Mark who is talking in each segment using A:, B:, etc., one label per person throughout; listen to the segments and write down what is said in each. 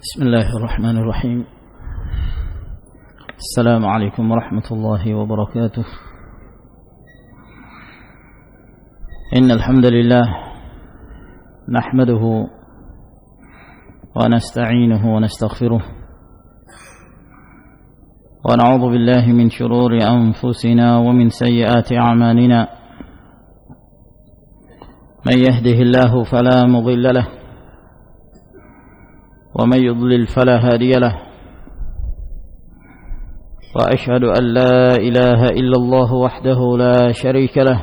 A: بسم الله الرحمن الرحيم. السلام عليكم ورحمة الله وبركاته. إن الحمد لله نحمده ونستعينه ونستغفره ونعوذ بالله من شرور أنفسنا ومن سيئات أعمالنا. من يهده الله فلا مضل له ومن يضلل فلا هادي له، وأشهد أن لا إله إلا الله وحده لا شريك له،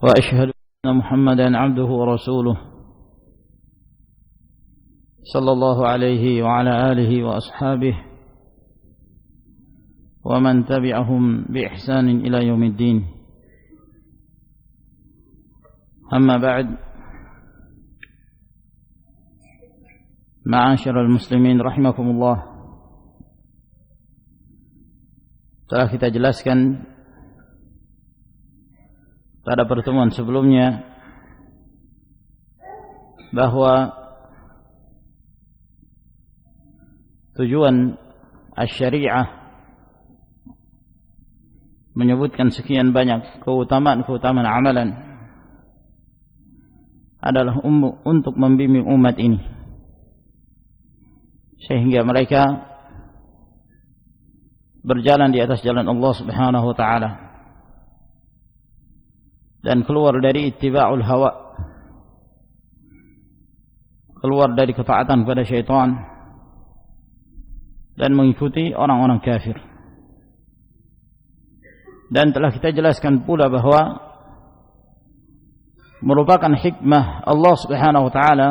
A: وأشهد أن محمدا عبده ورسوله صلى الله عليه وعلى آله وأصحابه ومن تبعهم بإحسان إلى يوم الدين. أما بعد، Ma'asyiral muslimin rahimakumullah, telah kita jelaskan pada pertemuan sebelumnya bahwa tujuan asy-syariah menyebutkan sekian banyak keutamaan-keutamaan amalan adalah untuk membimbing umat ini sehingga mereka berjalan di atas jalan Allah Subhanahu wa taala dan keluar dari ittiba'ul hawa, keluar dari ketaatan kepada syaitan dan mengikuti orang-orang kafir. Dan telah kita jelaskan pula bahwa merupakan hikmah Allah Subhanahu wa taala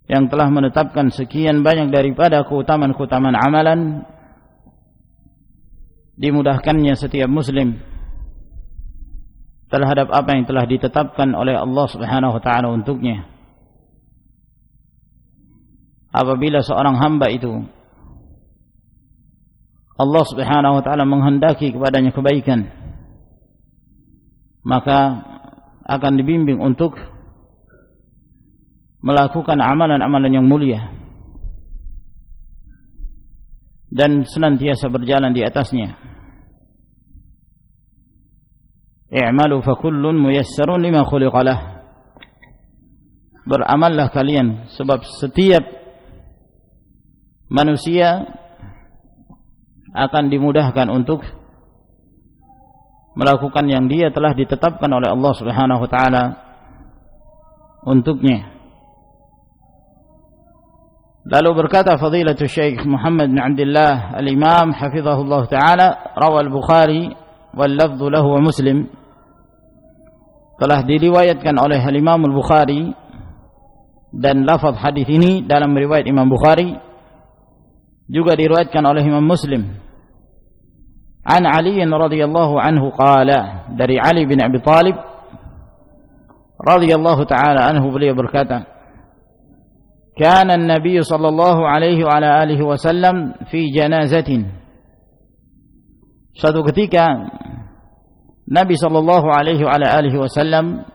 A: yang telah menetapkan sekian banyak daripada keutamaan-keutamaan amalan, dimudahkannya setiap muslim terhadap apa yang telah ditetapkan oleh Allah Subhanahu wa taala untuknya. Apabila seorang hamba itu Allah Subhanahu wa taala menghendaki kepadanya kebaikan, maka akan dibimbing untuk melakukan amalan-amalan yang mulia dan senantiasa berjalan di atasnya. I'malu fa kullun muyassarun lima khuliqa lah. Beramallah kalian, sebab setiap manusia akan dimudahkan untuk melakukan yang dia telah ditetapkan oleh Allah Subhanahu wa taala untuknya. Lalu berkata Fadilatul Syekh Muhammad bin Abdullah Al-Imam hafizahullah ta'ala, rawal Bukhari wal lafdhu lahu wa Muslim, telah diriwayatkan oleh Al-Imam Al-Bukhari dan lafaz hadis ini dalam riwayat Imam Bukhari juga diriwayatkan oleh Imam Muslim. An Ali radhiyallahu anhu qala, dari Ali bin Abi Thalib radhiyallahu ta'ala anhu, beliau berkata, Kana an-nabiy sallallahu alaihi wa ala alihi wasallam fi janazatin. Suatu ketika Nabi sallallahu alaihi wa ala alihi wasallam,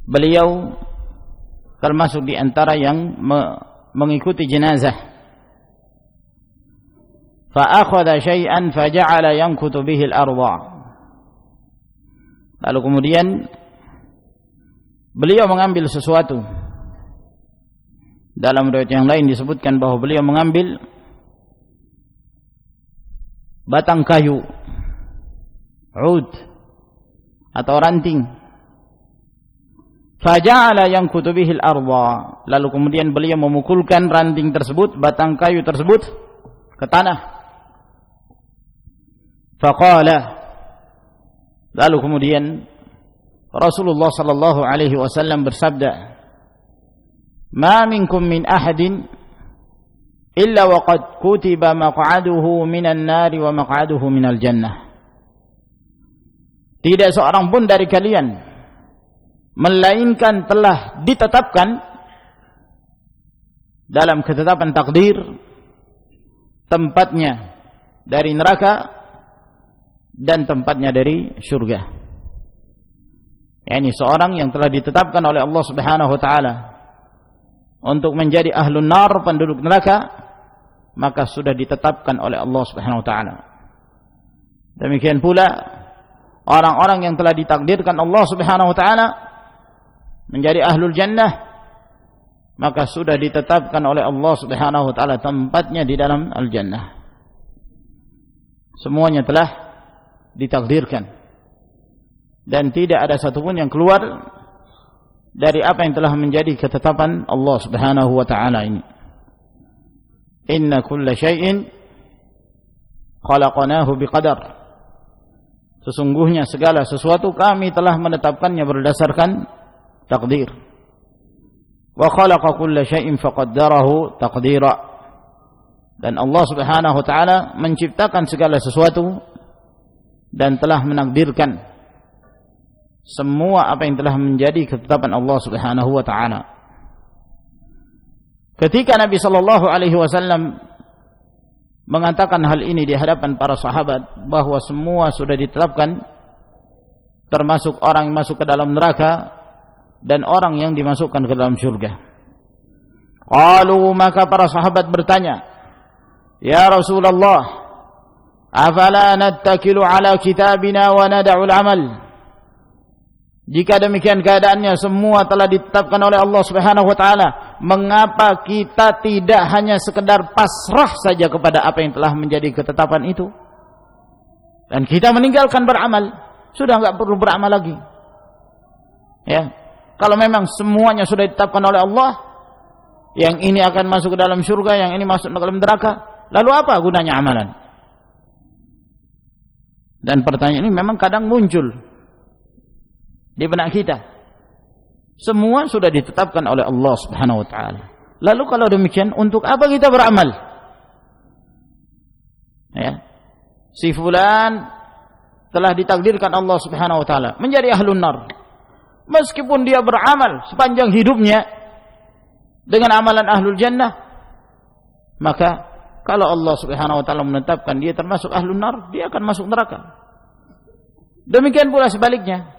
A: beliau termasuk di antara yang mengikuti jenazah. Fa akhadha syai'an fa ja'ala yankutu bihi al-ardha. Lalu kemudian beliau mengambil sesuatu. Dalam riwayat yang lain disebutkan bahwa beliau mengambil batang kayu, ud atau ranting. Faja'ala yankutu bihil arda. Lalu kemudian beliau memukulkan ranting tersebut, batang kayu tersebut, ke tanah. Faqala, lalu kemudian Rasulullah sallallahu alaihi wasallam bersabda, "Ma minkum min ahadin illa waqad kutiba maq'aduhu minan nari wa maq'aduhu minal jannah." Tidak seorang pun dari kalian melainkan telah ditetapkan dalam ketetapan takdir tempatnya dari neraka dan tempatnya dari surga. yakni seorang yang telah ditetapkan oleh Allah Subhanahu wa taala untuk menjadi ahlun nar, penduduk neraka, maka sudah ditetapkan oleh Allah Subhanahu wa taala. Demikian pula orang-orang yang telah ditakdirkan Allah Subhanahu wa taala menjadi ahlul jannah, maka sudah ditetapkan oleh Allah Subhanahu wa taala tempatnya di dalam al-jannah. Semuanya telah ditakdirkan dan tidak ada satupun yang keluar dari apa yang telah menjadi ketetapan Allah Subhanahu wa taala ini. Inna kulla syai'in khalaqnahu biqadar. Sesungguhnya segala sesuatu kami telah menetapkannya berdasarkan takdir. Wa khalaqa kulla syai'in faqaddarahu taqdira. Dan Allah Subhanahu wa taala menciptakan segala sesuatu dan telah menakdirkan semua apa yang telah menjadi ketetapan Allah Subhanahu wa taala. Ketika Nabi sallallahu alaihi wasallam mengatakan hal ini di hadapan para sahabat bahwa semua sudah ditetapkan, termasuk orang yang masuk ke dalam neraka dan orang yang dimasukkan ke dalam surga. Qalu, maka para sahabat bertanya, "Ya Rasulullah, afala nattakilu ala kitabina wa nada'ul amal?" Jika demikian keadaannya semua telah ditetapkan oleh Allah Subhanahu wa taala, mengapa kita tidak hanya sekedar pasrah saja kepada apa yang telah menjadi ketetapan itu dan kita meninggalkan beramal? Sudah enggak perlu beramal lagi. Ya. Kalau memang semuanya sudah ditetapkan oleh Allah, yang ini akan masuk ke dalam surga, yang ini masuk ke dalam neraka, lalu apa gunanya amalan? Dan pertanyaan ini memang kadang muncul di benak kita. Semua sudah ditetapkan oleh Allah Subhanahu wa taala. Lalu kalau demikian, untuk apa kita beramal? Ya. Si fulan telah ditakdirkan Allah Subhanahu wa taala menjadi ahlun nar. Meskipun dia beramal sepanjang hidupnya dengan amalan ahlul jannah, maka kalau Allah Subhanahu wa taala menetapkan dia termasuk ahlun nar, dia akan masuk neraka. Demikian pula sebaliknya.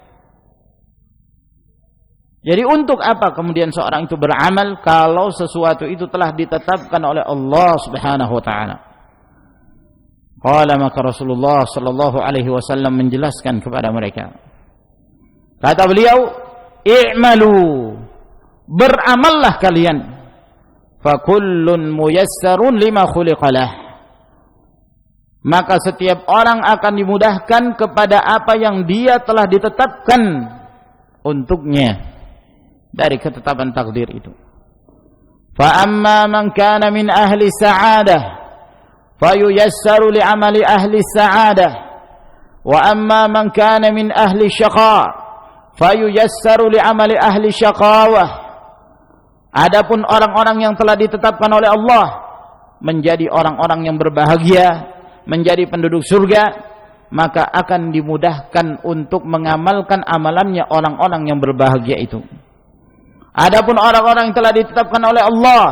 A: Jadi untuk apa kemudian seorang itu beramal kalau sesuatu itu telah ditetapkan oleh Allah Subhanahu wa taala? Qala, maka Rasulullah sallallahu alaihi wasallam menjelaskan kepada mereka. Kata beliau, "I'malu, beramallah kalian. Fa kullun muyassarun lima khuliqalah." Maka setiap orang akan dimudahkan kepada apa yang dia telah ditetapkan untuknya dari ketetapan takdir itu. Fa amma man kana min ahli sa'adah fayuyassaru li'amali ahli sa'adah, wa amma man kana min ahli syaqa fayuyassaru li'amali ahli syaqawah. Adapun orang-orang yang telah ditetapkan oleh Allah menjadi orang-orang yang berbahagia, menjadi penduduk surga, maka akan dimudahkan untuk mengamalkan amalannya orang-orang yang berbahagia itu. Adapun orang-orang yang telah ditetapkan oleh Allah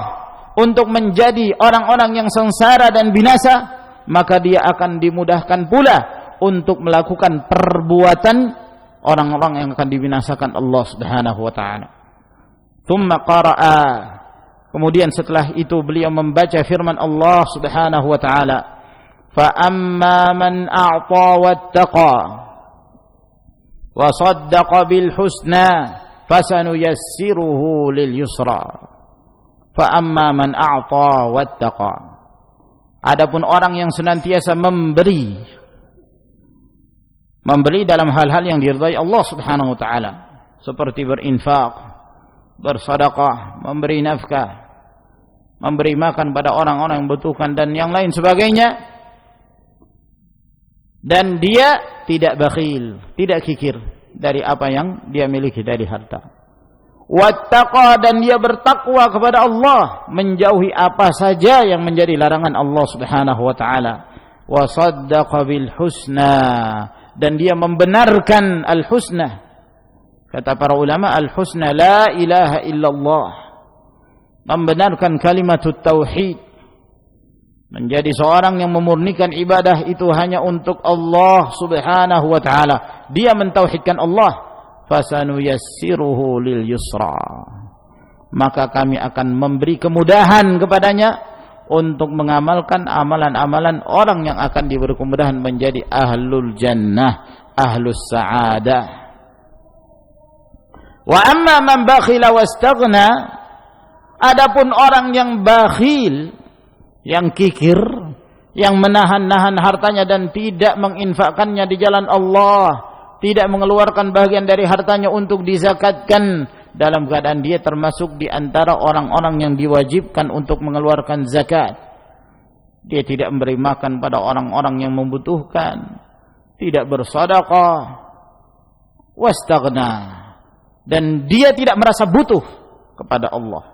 A: untuk menjadi orang-orang yang sengsara dan binasa, maka dia akan dimudahkan pula untuk melakukan perbuatan orang-orang yang akan dibinasakan Allah Subhanahu wa taala. Tsumma qara'a, kemudian setelah itu beliau membaca firman Allah Subhanahu wa taala, fa amma man a'ta wattaqa wa saddaqa bil husna fasanuyassiruhu lil yusra. Fa amma man a'ta wattaqa, adapun orang yang senantiasa memberi dalam hal-hal yang diridhai Allah Subhanahu wa taala, seperti berinfak, bersedekah, memberi nafkah, memberi makan pada orang-orang yang membutuhkan dan yang lain sebagainya, dan dia tidak bakhil, tidak kikir dari apa yang dia miliki dari harta. Wattaqa, dan dia bertakwa kepada Allah, menjauhi apa saja yang menjadi larangan Allah Subhanahu wa taala. Wa saddaqa bil husna, dan dia membenarkan al-husna. Kata para ulama, al-husna la ilaha illallah, membenarkan kalimatut tauhid, menjadi seorang yang memurnikan ibadah itu hanya untuk Allah Subhanahu wa taala. Dia mentauhidkan Allah, fasanuyassiruhu lil yusra, maka kami akan memberi kemudahan kepadanya untuk mengamalkan amalan-amalan orang yang akan diberi kemudahan menjadi ahlul jannah, ahlus sa'adah. Wa amma man bakhila wastaghna, adapun orang yang bakhil, yang kikir, yang menahan-nahan hartanya dan tidak menginfakkannya di jalan Allah, tidak mengeluarkan bagian dari hartanya untuk dizakatkan, dalam keadaan dia termasuk di antara orang-orang yang diwajibkan untuk mengeluarkan zakat. Dia tidak memberi makan pada orang-orang yang membutuhkan, tidak bersedekah, wastaghna, dan dia tidak merasa butuh kepada Allah.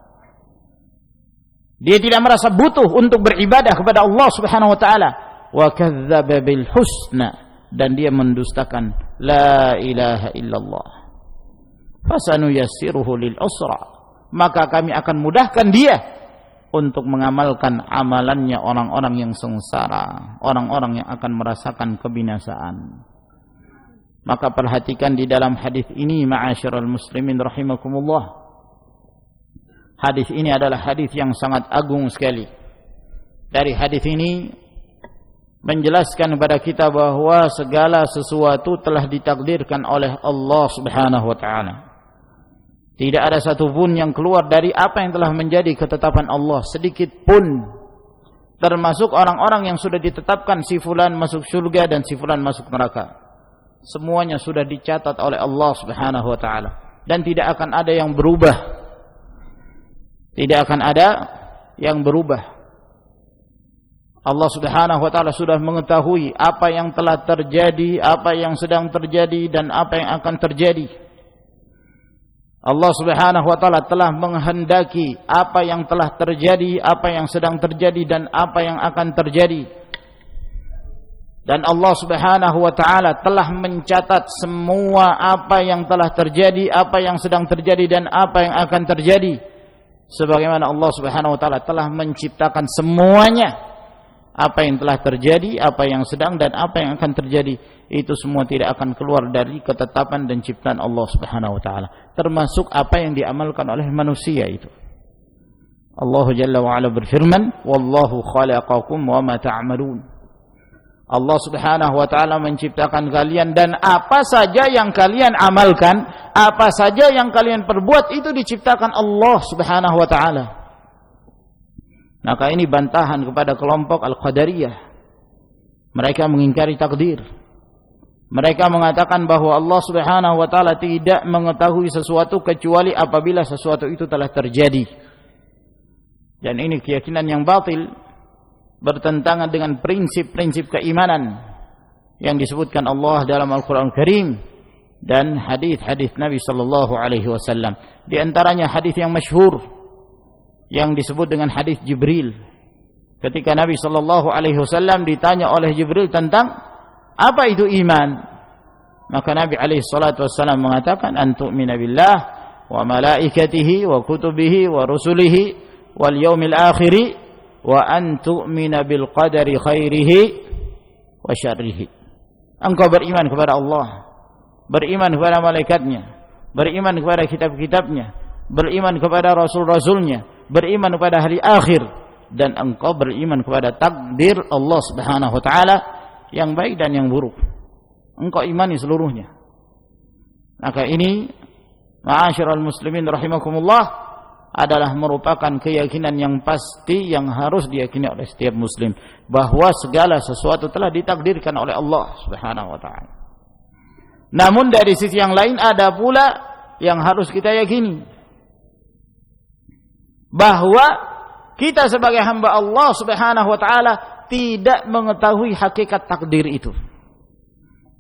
A: Dia tidak merasa butuh untuk beribadah kepada Allah Subhanahu wa taala. Wa kadzdzaba bil husna, dan dia mendustakan la ilaha illallah. Fasanuyassiruhu lil usra, maka kami akan mudahkan dia untuk mengamalkan amalannya orang-orang yang sengsara, orang-orang yang akan merasakan kebinasaan. Maka perhatikan di dalam hadis ini, ma'asyiral muslimin rahimakumullah. Hadis ini adalah hadis yang sangat agung sekali. Dari hadis ini menjelaskan kepada kita bahwa segala sesuatu telah ditakdirkan oleh Allah Subhanahu wa taala. Tidak ada satupun yang keluar dari apa yang telah menjadi ketetapan Allah sedikit pun. Termasuk orang-orang yang sudah ditetapkan si fulan masuk surga dan si fulan masuk neraka. Semuanya sudah dicatat oleh Allah Subhanahu wa taala dan tidak akan ada yang berubah. Tidak akan ada yang berubah. Allah Subhanahu wa taala sudah mengetahui apa yang telah terjadi, apa yang sedang terjadi dan apa yang akan terjadi. Allah Subhanahu wa taala telah menghendaki apa yang telah terjadi, apa yang sedang terjadi dan apa yang akan terjadi. Dan Allah Subhanahu wa taala telah mencatat semua apa yang telah terjadi, apa yang sedang terjadi dan apa yang akan terjadi. Sebagaimana Allah Subhanahu wa taala telah menciptakan semuanya. Apa yang telah terjadi, apa yang sedang dan apa yang akan terjadi, itu semua tidak akan keluar dari ketetapan dan ciptaan Allah Subhanahu wa taala, termasuk apa yang diamalkan oleh manusia itu. Allah Jalla wa Ala berfirman, "Wallahu khalaqakum wa ma ta'malun." Allah Subhanahu wa taala menciptakan kalian dan apa saja yang kalian amalkan, apa saja yang kalian perbuat itu diciptakan Allah Subhanahu wa taala. Maka ini bantahan kepada kelompok Al-Qadariyah. Mereka mengingkari takdir. Mereka mengatakan bahwa Allah Subhanahu wa taala tidak mengetahui sesuatu kecuali apabila sesuatu itu telah terjadi. Dan ini keyakinan yang batil, bertentangan dengan prinsip-prinsip keimanan yang disebutkan Allah dalam Al-Qur'an Karim dan hadis-hadis Nabi sallallahu alaihi wasallam. Di antaranya hadis yang masyhur yang disebut dengan hadis Jibril. Ketika Nabi sallallahu alaihi wasallam ditanya oleh Jibril tentang apa itu iman, maka Nabi alaihi salatu wasallam mengatakan, "Antu'mina billah wa malaikatihi wa kutubihi wa rusulihi wal yaumil akhir wa an tu'mina bil qadari khairihi wa syarrihi." Engkau beriman kepada Allah, beriman kepada malaikatnya, beriman kepada kitab-kitabnya, beriman kepada rasul-rasulnya, beriman kepada hari akhir, dan engkau beriman kepada takdir Allah Subhanahu wa taala yang baik dan yang buruk. Engkau imani seluruhnya. Maka ini, ma'asyiral muslimin rahimakumullah, adalah merupakan keyakinan yang pasti yang harus diyakini oleh setiap muslim, bahwa segala sesuatu telah ditakdirkan oleh Allah Subhanahu wa taala. Namun dari sisi yang lain ada pula yang harus kita yakini, bahwa kita sebagai hamba Allah Subhanahu wa taala tidak mengetahui hakikat takdir itu.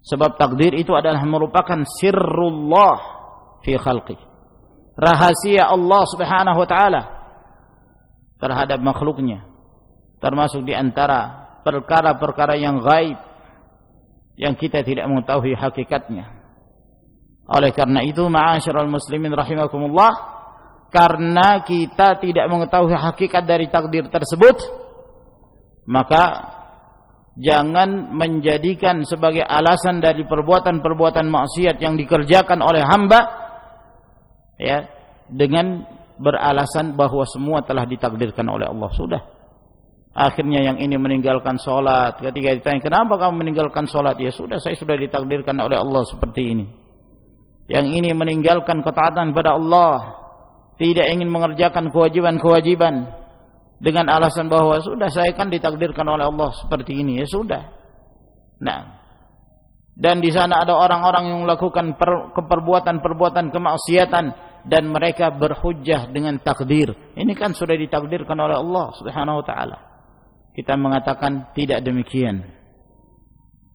A: Sebab takdir itu adalah merupakan sirrullah fi khalqi, rahasia Allah Subhanahu wa taala terhadap makhluknya, termasuk di antara perkara-perkara yang gaib yang kita tidak mengetahui hakikatnya. Oleh karena itu, ma'asyiral muslimin rahimakumullah, karena kita tidak mengetahui hakikat dari takdir tersebut, maka Jangan menjadikan sebagai alasan dari perbuatan-perbuatan maksiat yang dikerjakan oleh hamba, ya, dengan beralasan bahwa semua telah ditakdirkan oleh Allah. Sudah. Akhirnya yang ini meninggalkan sholat. Ketika ditanya, kenapa kamu meninggalkan sholat? Ya sudah, saya sudah ditakdirkan oleh Allah seperti ini. Yang ini meninggalkan ketaatan kepada Allah, tidak ingin mengerjakan kewajiban-kewajiban, dengan alasan bahwa sudah, saya kan ditakdirkan oleh Allah seperti ini. Ya sudah. Nah, dan di sana ada orang-orang yang melakukan perbuatan-perbuatan kemaksiatan dan mereka berhujjah dengan takdir. Ini kan sudah ditakdirkan oleh Allah Subhanahu wa taala. Kita mengatakan tidak demikian.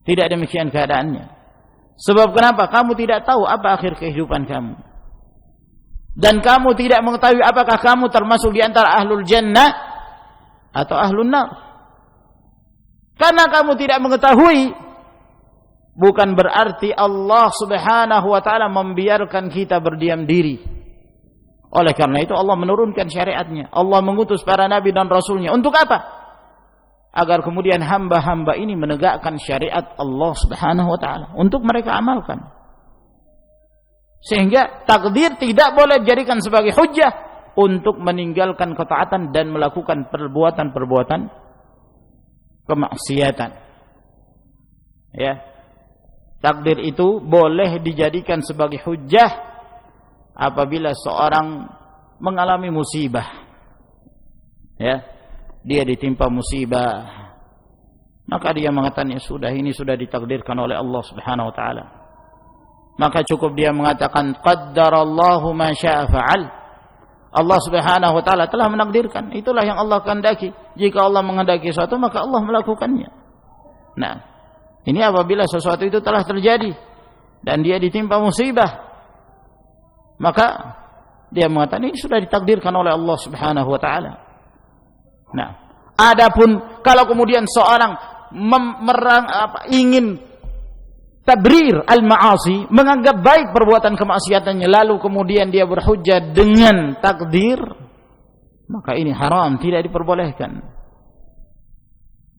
A: Tidak demikian keadaannya. Sebab kenapa? Kamu tidak tahu apa akhir kehidupan kamu. Dan kamu tidak mengetahui apakah kamu termasuk di antara ahlul jannah atau ahlun nar. Karena kamu tidak mengetahui, bukan berarti Allah Subhanahu wa taala membiarkan kita berdiam diri. Oleh karena itu Allah menurunkan syariatnya. Allah mengutus para nabi dan rasulnya. Untuk apa? Agar kemudian hamba-hamba ini menegakkan syariat Allah Subhanahu wa taala untuk mereka amalkan. Sehingga takdir tidak boleh dijadikan sebagai hujjah untuk meninggalkan ketaatan dan melakukan perbuatan-perbuatan kemaksiatan. Ya. Takdir itu boleh dijadikan sebagai hujjah apabila seorang mengalami musibah. Ya. Dia ditimpa musibah, maka dia mengatakan, ya sudah, ini sudah ditakdirkan oleh Allah Subhanahu wa taala. Maka cukup dia mengatakan qaddarallahu ma syaa fa'al. Allah Subhanahu wa taala telah menakdirkan, itulah yang Allah kehendaki. Jika Allah menghendaki sesuatu, maka Allah melakukannya. Nah, ini apabila sesuatu itu telah terjadi dan dia ditimpa musibah, maka dia mengatakan ini sudah ditakdirkan oleh Allah Subhanahu wa taala. Nah, adapun kalau kemudian seorang ingin tabrir al-ma'asi, menganggap baik perbuatan kemaksiatannya, lalu kemudian dia berhujjah dengan takdir, maka ini haram, tidak diperbolehkan.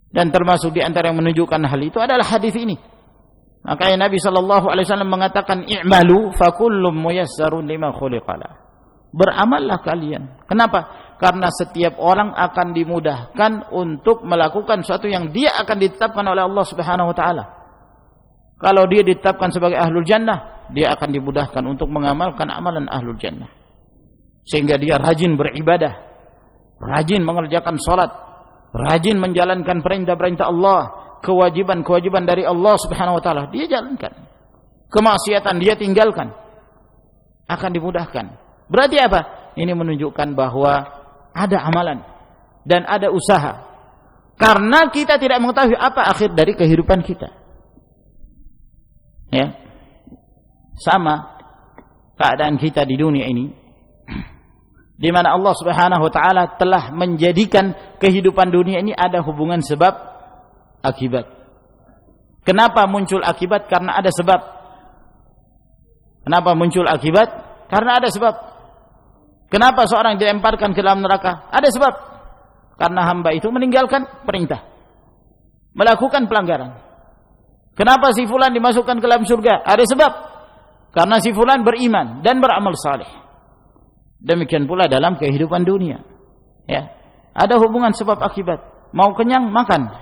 A: Dan termasuk di antara yang menunjukkan hal itu adalah hadis ini. Makanya Nabi sallallahu alaihi wasallam mengatakan, i'malu fa kullum muyassarun lima khuliqalah. Beramallah kalian. Kenapa? Karena setiap orang akan dimudahkan untuk melakukan sesuatu yang dia akan ditetapkan oleh Allah Subhanahu wa taala. Kalau dia ditetapkan sebagai ahlul jannah, dia akan dimudahkan untuk mengamalkan amalan ahlul jannah. Sehingga dia rajin beribadah, rajin mengerjakan salat, rajin menjalankan perintah-perintah Allah, kewajiban-kewajiban dari Allah Subhanahu wa taala dia jalankan. Kemaksiatan dia tinggalkan. Akan dimudahkan. Berarti apa? Ini menunjukkan bahwa ada amalan dan ada usaha. Karena kita tidak mengetahui apa akhir dari kehidupan kita. Ya. Sama keadaan kita di dunia ini, di mana Allah Subhanahu wa taala telah menjadikan kehidupan dunia ini ada hubungan sebab akibat. Kenapa muncul akibat? Karena ada sebab. Kenapa muncul akibat? Karena ada sebab. Kenapa seorang dilemparkan ke dalam neraka? Ada sebab. Karena hamba itu meninggalkan perintah, melakukan pelanggaran. Kenapa si fulan dimasukkan ke dalam surga? Ada sebab. Karena si fulan beriman dan beramal saleh. Demikian pula dalam kehidupan dunia. Ya. Ada hubungan sebab akibat. Mau kenyang, makan.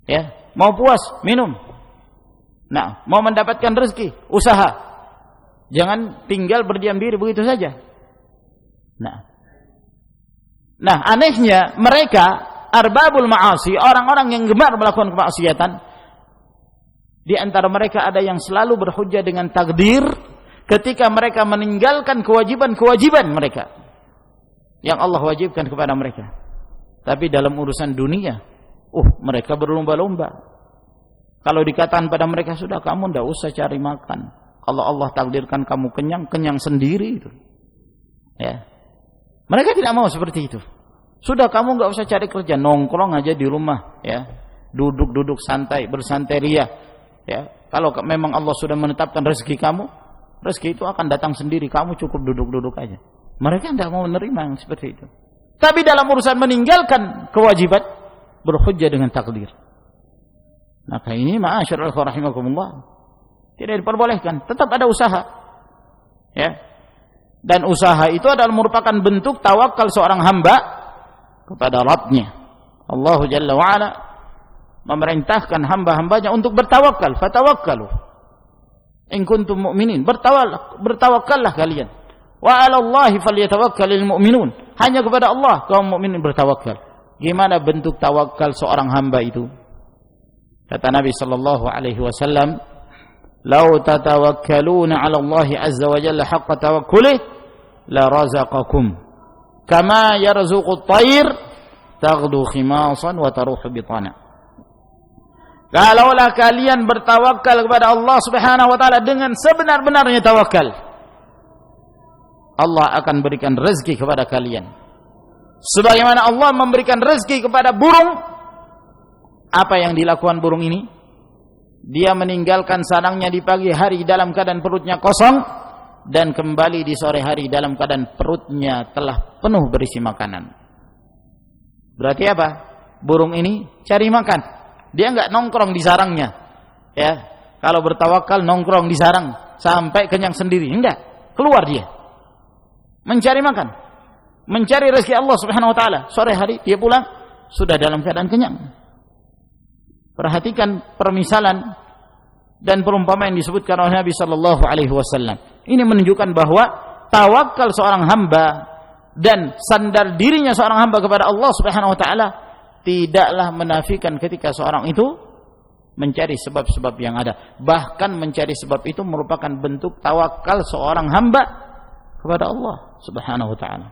A: Ya. Mau puas, minum. Nah, mau mendapatkan rezeki, usaha. Jangan tinggal berdiam diri begitu saja. Nah, anehnya mereka arbabul ma'asi, orang-orang yang gemar melakukan kemaksiatan, di antara mereka ada yang selalu berhujjah dengan takdir ketika mereka meninggalkan kewajiban-kewajiban mereka yang Allah wajibkan kepada mereka. Tapi dalam urusan dunia, mereka berlomba-lomba. Kalau dikatakan pada mereka, sudah kamu tidak usah cari makan. Kalau Allah takdirkan kamu kenyang, kenyang sendiri itu. Ya. Mereka tidak mau seperti itu. Sudah kamu enggak usah cari kerja, nongkrong aja di rumah, ya. Duduk-duduk santai, bersantai ria, ya. Kalau memang Allah sudah menetapkan rezeki kamu, rezeki itu akan datang sendiri, kamu cukup duduk-duduk aja. Mereka tidak mau menerima yang seperti itu. Tapi dalam urusan meninggalkan kewajiban, berhujjah dengan takdir. Maka ini ma'asyiral ikhwah rahimakumullah, tidak diperbolehkan, tetap ada usaha. Ya. Dan usaha itu adalah merupakan bentuk tawakal seorang hamba kepada Rabb-Nya. Allah Jalla wa Ala memerintahkan hamba-hambanya untuk bertawakal, fatawakkalu in kuntum mu'minin, bertawakallah kalian. Wa 'alallahi falyatawakkalul mu'minun, hanya kepada Allah kaum mukminin bertawakal. Gimana bentuk tawakal seorang hamba itu? Kata Nabi sallallahu alaihi wasallam, "Lau tatawakkaluna 'ala Allahi 'azza wa jalla haqqa tawakkuli la razaqakum kama yarzuqu at-tayr taghdu khimasan wa taruhu bitana." Kalaulah kalian bertawakal kepada Allah Subhanahu wa taala dengan sebenar-benarnya tawakal, Allah akan berikan rezeki kepada kalian. Sebagaimana Allah memberikan rezeki kepada burung, apa yang dilakukan burung ini? Dia meninggalkan sarangnya di pagi hari dalam keadaan perutnya kosong, dan kembali di sore hari dalam keadaan perutnya telah penuh berisi makanan. Berarti apa? Burung ini cari makan. Dia enggak nongkrong di sarangnya. Ya, kalau bertawakal nongkrong di sarang sampai kenyang sendiri, enggak. Keluar dia. Mencari makan. Mencari rezeki Allah Subhanahu wa taala. Sore hari dia pulang sudah dalam keadaan kenyang. Perhatikan permisalan dan perumpamaan yang disebutkan oleh Nabi sallallahu alaihi wasallam. Ini menunjukkan bahwa tawakal seorang hamba dan sandar dirinya seorang hamba kepada Allah Subhanahu wa taala tidaklah menafikan ketika seorang itu mencari sebab-sebab yang ada. Bahkan mencari sebab itu merupakan bentuk tawakal seorang hamba kepada Allah Subhanahu wa taala.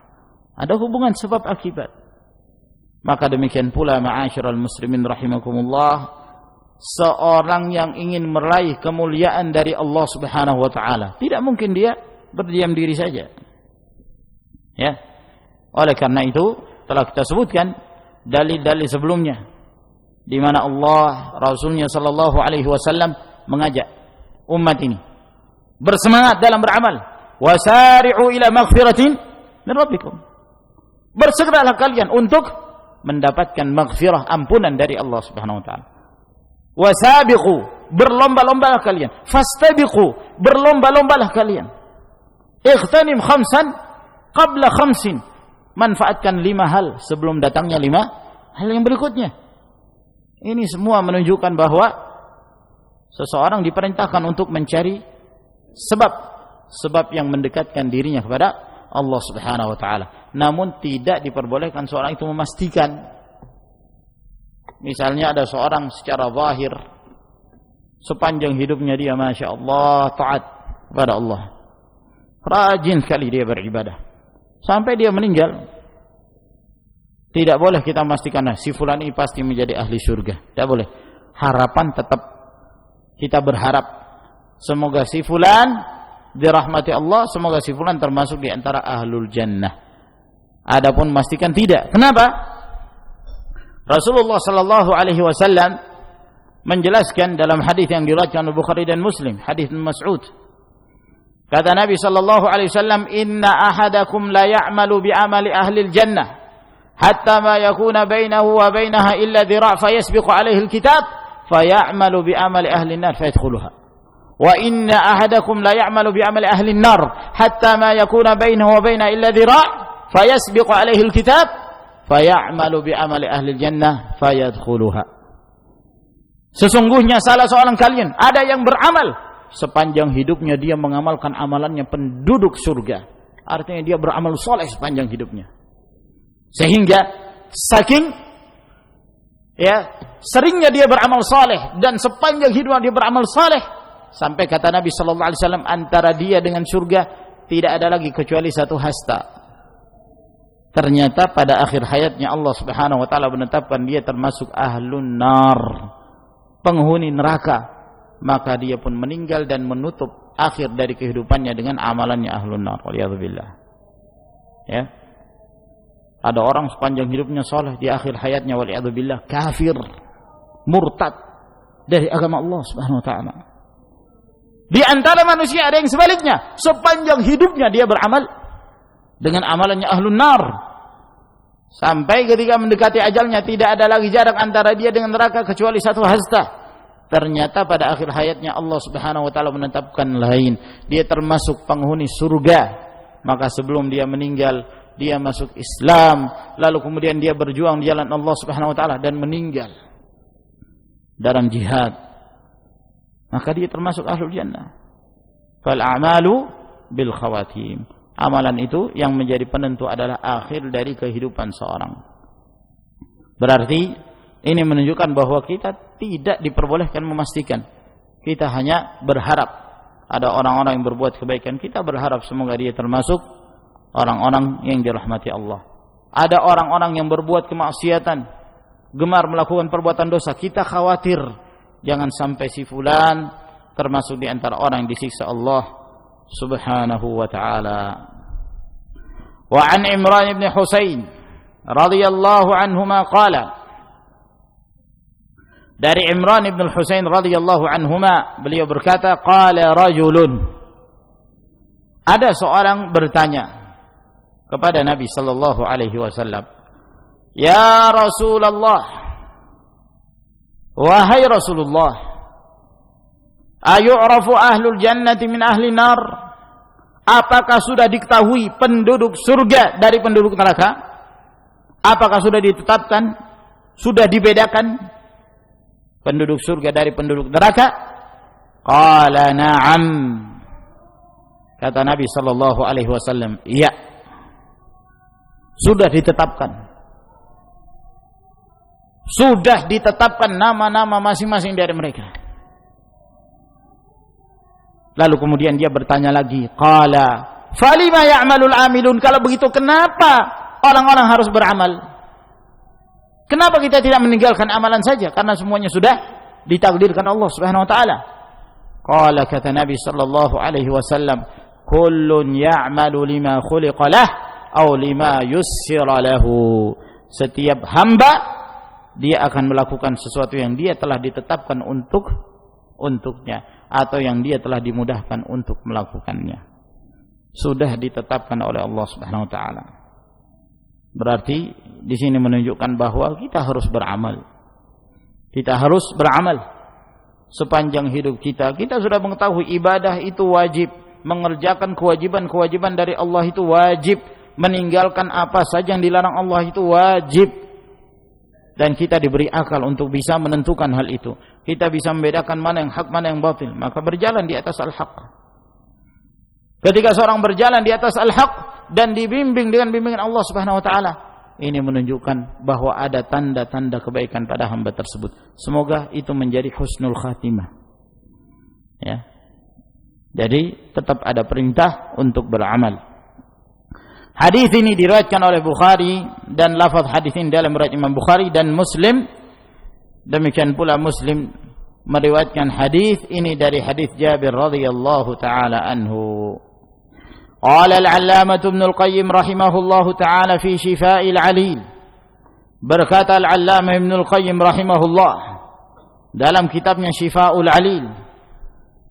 A: Ada hubungan sebab akibat. Maka demikian pula ma'asyiral muslimin rahimakumullah, seorang yang ingin meraih kemuliaan dari Allah Subhanahu wa taala, tidak mungkin dia berdiam diri saja. Ya. Oleh karena itu telah kita sebutkan dalil-dalil sebelumnya di mana Allah Rasulnya sallallahu alaihi wasallam mengajak umat ini bersemangat dalam beramal. Wasari'u ila maghfiratin min rabbikum. Bersegeralah kalian untuk mendapatkan maghfirah, ampunan dari Allah Subhanahu wa taala. Wasabiqu, berlomba-lombalah kalian. Fastabiqu, berlomba-lombalah kalian. Ightanim khamsan qabla khamsin. Manfaatkan 5 hal sebelum datangnya 5 hal yang berikutnya. Ini semua menunjukkan bahwa seseorang diperintahkan untuk mencari sebab yang mendekatkan dirinya kepada Allah Subhanahu wa taala. Namun tidak diperbolehkan seorang itu memastikan. Misalnya ada seorang secara zahir sepanjang hidupnya dia Masya Allah taat kepada Allah, rajin sekali dia beribadah sampai dia meninggal. Tidak boleh kita memastikan si fulan ini pasti menjadi ahli surga. Tidak boleh. Harapan tetap kita berharap semoga si fulan dirahmati Allah, semoga si fulan termasuk di antara ahlul jannah. Adapun memastikan tidak. Kenapa? Rasulullah sallallahu alaihi wasallam menjelaskan dalam hadis yang diriwayatkan oleh Bukhari dan Muslim, hadis Mas'ud. Kata Nabi sallallahu alaihi wasallam, "Inna ahadakum la ya'malu bi amali ahli al-jannah hatta ma yakuna bainahu wa bainaha illa dhira' fayasbiqu alaihi al-kitab fayamalu bi amali ahli an-nar fayadkhuluha. Wa inna ahadakum la ya'malu bi amali ahli an-nar hatta ma yakuna bainahu wa bainaha illa dhira' fayasbiqu alaihi al-kitab fayamalu bi amali ahli al-jannah fayadkhuluha." Sesungguhnya salah seorang kalian ada yang beramal sepanjang hidupnya dia mengamalkan amalannya penduduk surga. Artinya dia beramal soleh sepanjang hidupnya. Sehingga saking seringnya dia beramal soleh dan sepanjang hidupnya dia beramal soleh, sampai kata Nabi sallallahu alaihi wasallam antara dia dengan surga tidak ada lagi kecuali satu hasta. Ternyata pada akhir hayatnya Allah Subhanahu wa taala menetapkan dia termasuk ahlun nar, penghuni neraka. Maka dia pun meninggal dan menutup akhir dari kehidupannya dengan amalannya ahlun nar. Waliyadzubillah. Ya. Ada orang sepanjang hidupnya soleh, di akhir hayatnya waliyadzubillah kafir, murtad dari agama Allah Subhanahu wa taala. Di antara manusia ada yang sebaliknya, sepanjang hidupnya dia beramal dengan amalannya ahlun nar. Sampai ketika mendekati ajalnya tidak ada lagi jarak antara dia dengan neraka kecuali satu hasta. ternyata pada akhir hayatnya Allah Subhanahu wa taala menetapkan lain, dia termasuk penghuni surga, maka sebelum dia meninggal dia masuk Islam, lalu kemudian dia berjuang di jalan Allah Subhanahu wa taala dan meninggal dalam jihad, maka dia termasuk ahlul jannah. Fal a'malu bil khawatim. Amalan itu yang menjadi penentu adalah akhir dari kehidupan seorang. Berarti ini menunjukkan bahwa kita tidak diperbolehkan memastikan. Kita hanya berharap ada orang-orang yang berbuat kebaikan. Kita berharap semoga dia termasuk orang-orang yang dirahmati Allah. Ada orang-orang yang berbuat kemaksiatan, gemar melakukan perbuatan dosa. Kita khawatir jangan sampai si fulan termasuk di antara orang yang disiksa Allah Subhanahu wa ta'ala. Wa an Imran ibn Husain radhiyallahu anhuma qala, dari Imran ibn Husain radhiyallahu anhuma beliau berkata, qala rajulun, ada seorang bertanya kepada Nabi sallallahu alaihi wasallam, ya Rasulullah, wahai Rasulullah, ayu'rafu ahlul jannati min ahli nar, apakah sudah diketahui penduduk surga dari penduduk neraka? Apakah sudah ditetapkan, sudah dibedakan penduduk surga dari penduduk neraka? Qala na'am, kata Nabi sallallahu alaihi wasallam, iya, sudah ditetapkan. Sudah ditetapkan nama-nama masing-masing dari mereka. Lalu kemudian dia bertanya lagi, qala falima ya'malul amilun, kalau begitu kenapa orang-orang harus beramal? Kenapa kita tidak meninggalkan amalan saja? Karena semuanya sudah ditakdirkan Allah Subhanahu wa taala. Qala, kata Nabi sallallahu alaihi wasallam, kullun ya'malu lima khuliqa lah aw lima yussira lahu. Setiap hamba dia akan melakukan sesuatu yang dia telah ditetapkan untuknya atau yang dia telah dimudahkan untuk melakukannya. Sudah ditetapkan oleh Allah Subhanahu wa taala. Berarti di sini menunjukkan bahwa kita harus beramal. Kita harus beramal sepanjang hidup kita. Kita sudah mengetahui ibadah itu wajib, mengerjakan kewajiban-kewajiban dari Allah itu wajib, meninggalkan apa saja yang dilarang Allah itu wajib. Dan kita diberi akal untuk bisa menentukan hal itu. Kita bisa membedakan mana yang hak, mana yang batil. Maka berjalan di atas al-haq. Ketika seorang berjalan di atas al-haq dan dibimbing dengan bimbingan Allah Subhanahu wa taala, ini menunjukkan bahwa ada tanda-tanda kebaikan pada hamba tersebut. Semoga itu menjadi husnul khatimah. Ya. Jadi tetap ada perintah untuk beramal. Hadis ini diriwayatkan oleh Bukhari dan lafaz hadis ini dalam riwayat Imam Bukhari dan Muslim. Demikian pula Muslim meriwayatkan hadis ini dari hadis Jabir radhiyallahu taala anhu. Qala al-'allamah Ibnu al-Qayyim rahimahullahu taala fi Shifa'il 'Alil. Berkata al-'allamah Ibnu al-Qayyim rahimahullah dalam kitabnya Shifa'ul 'Alil,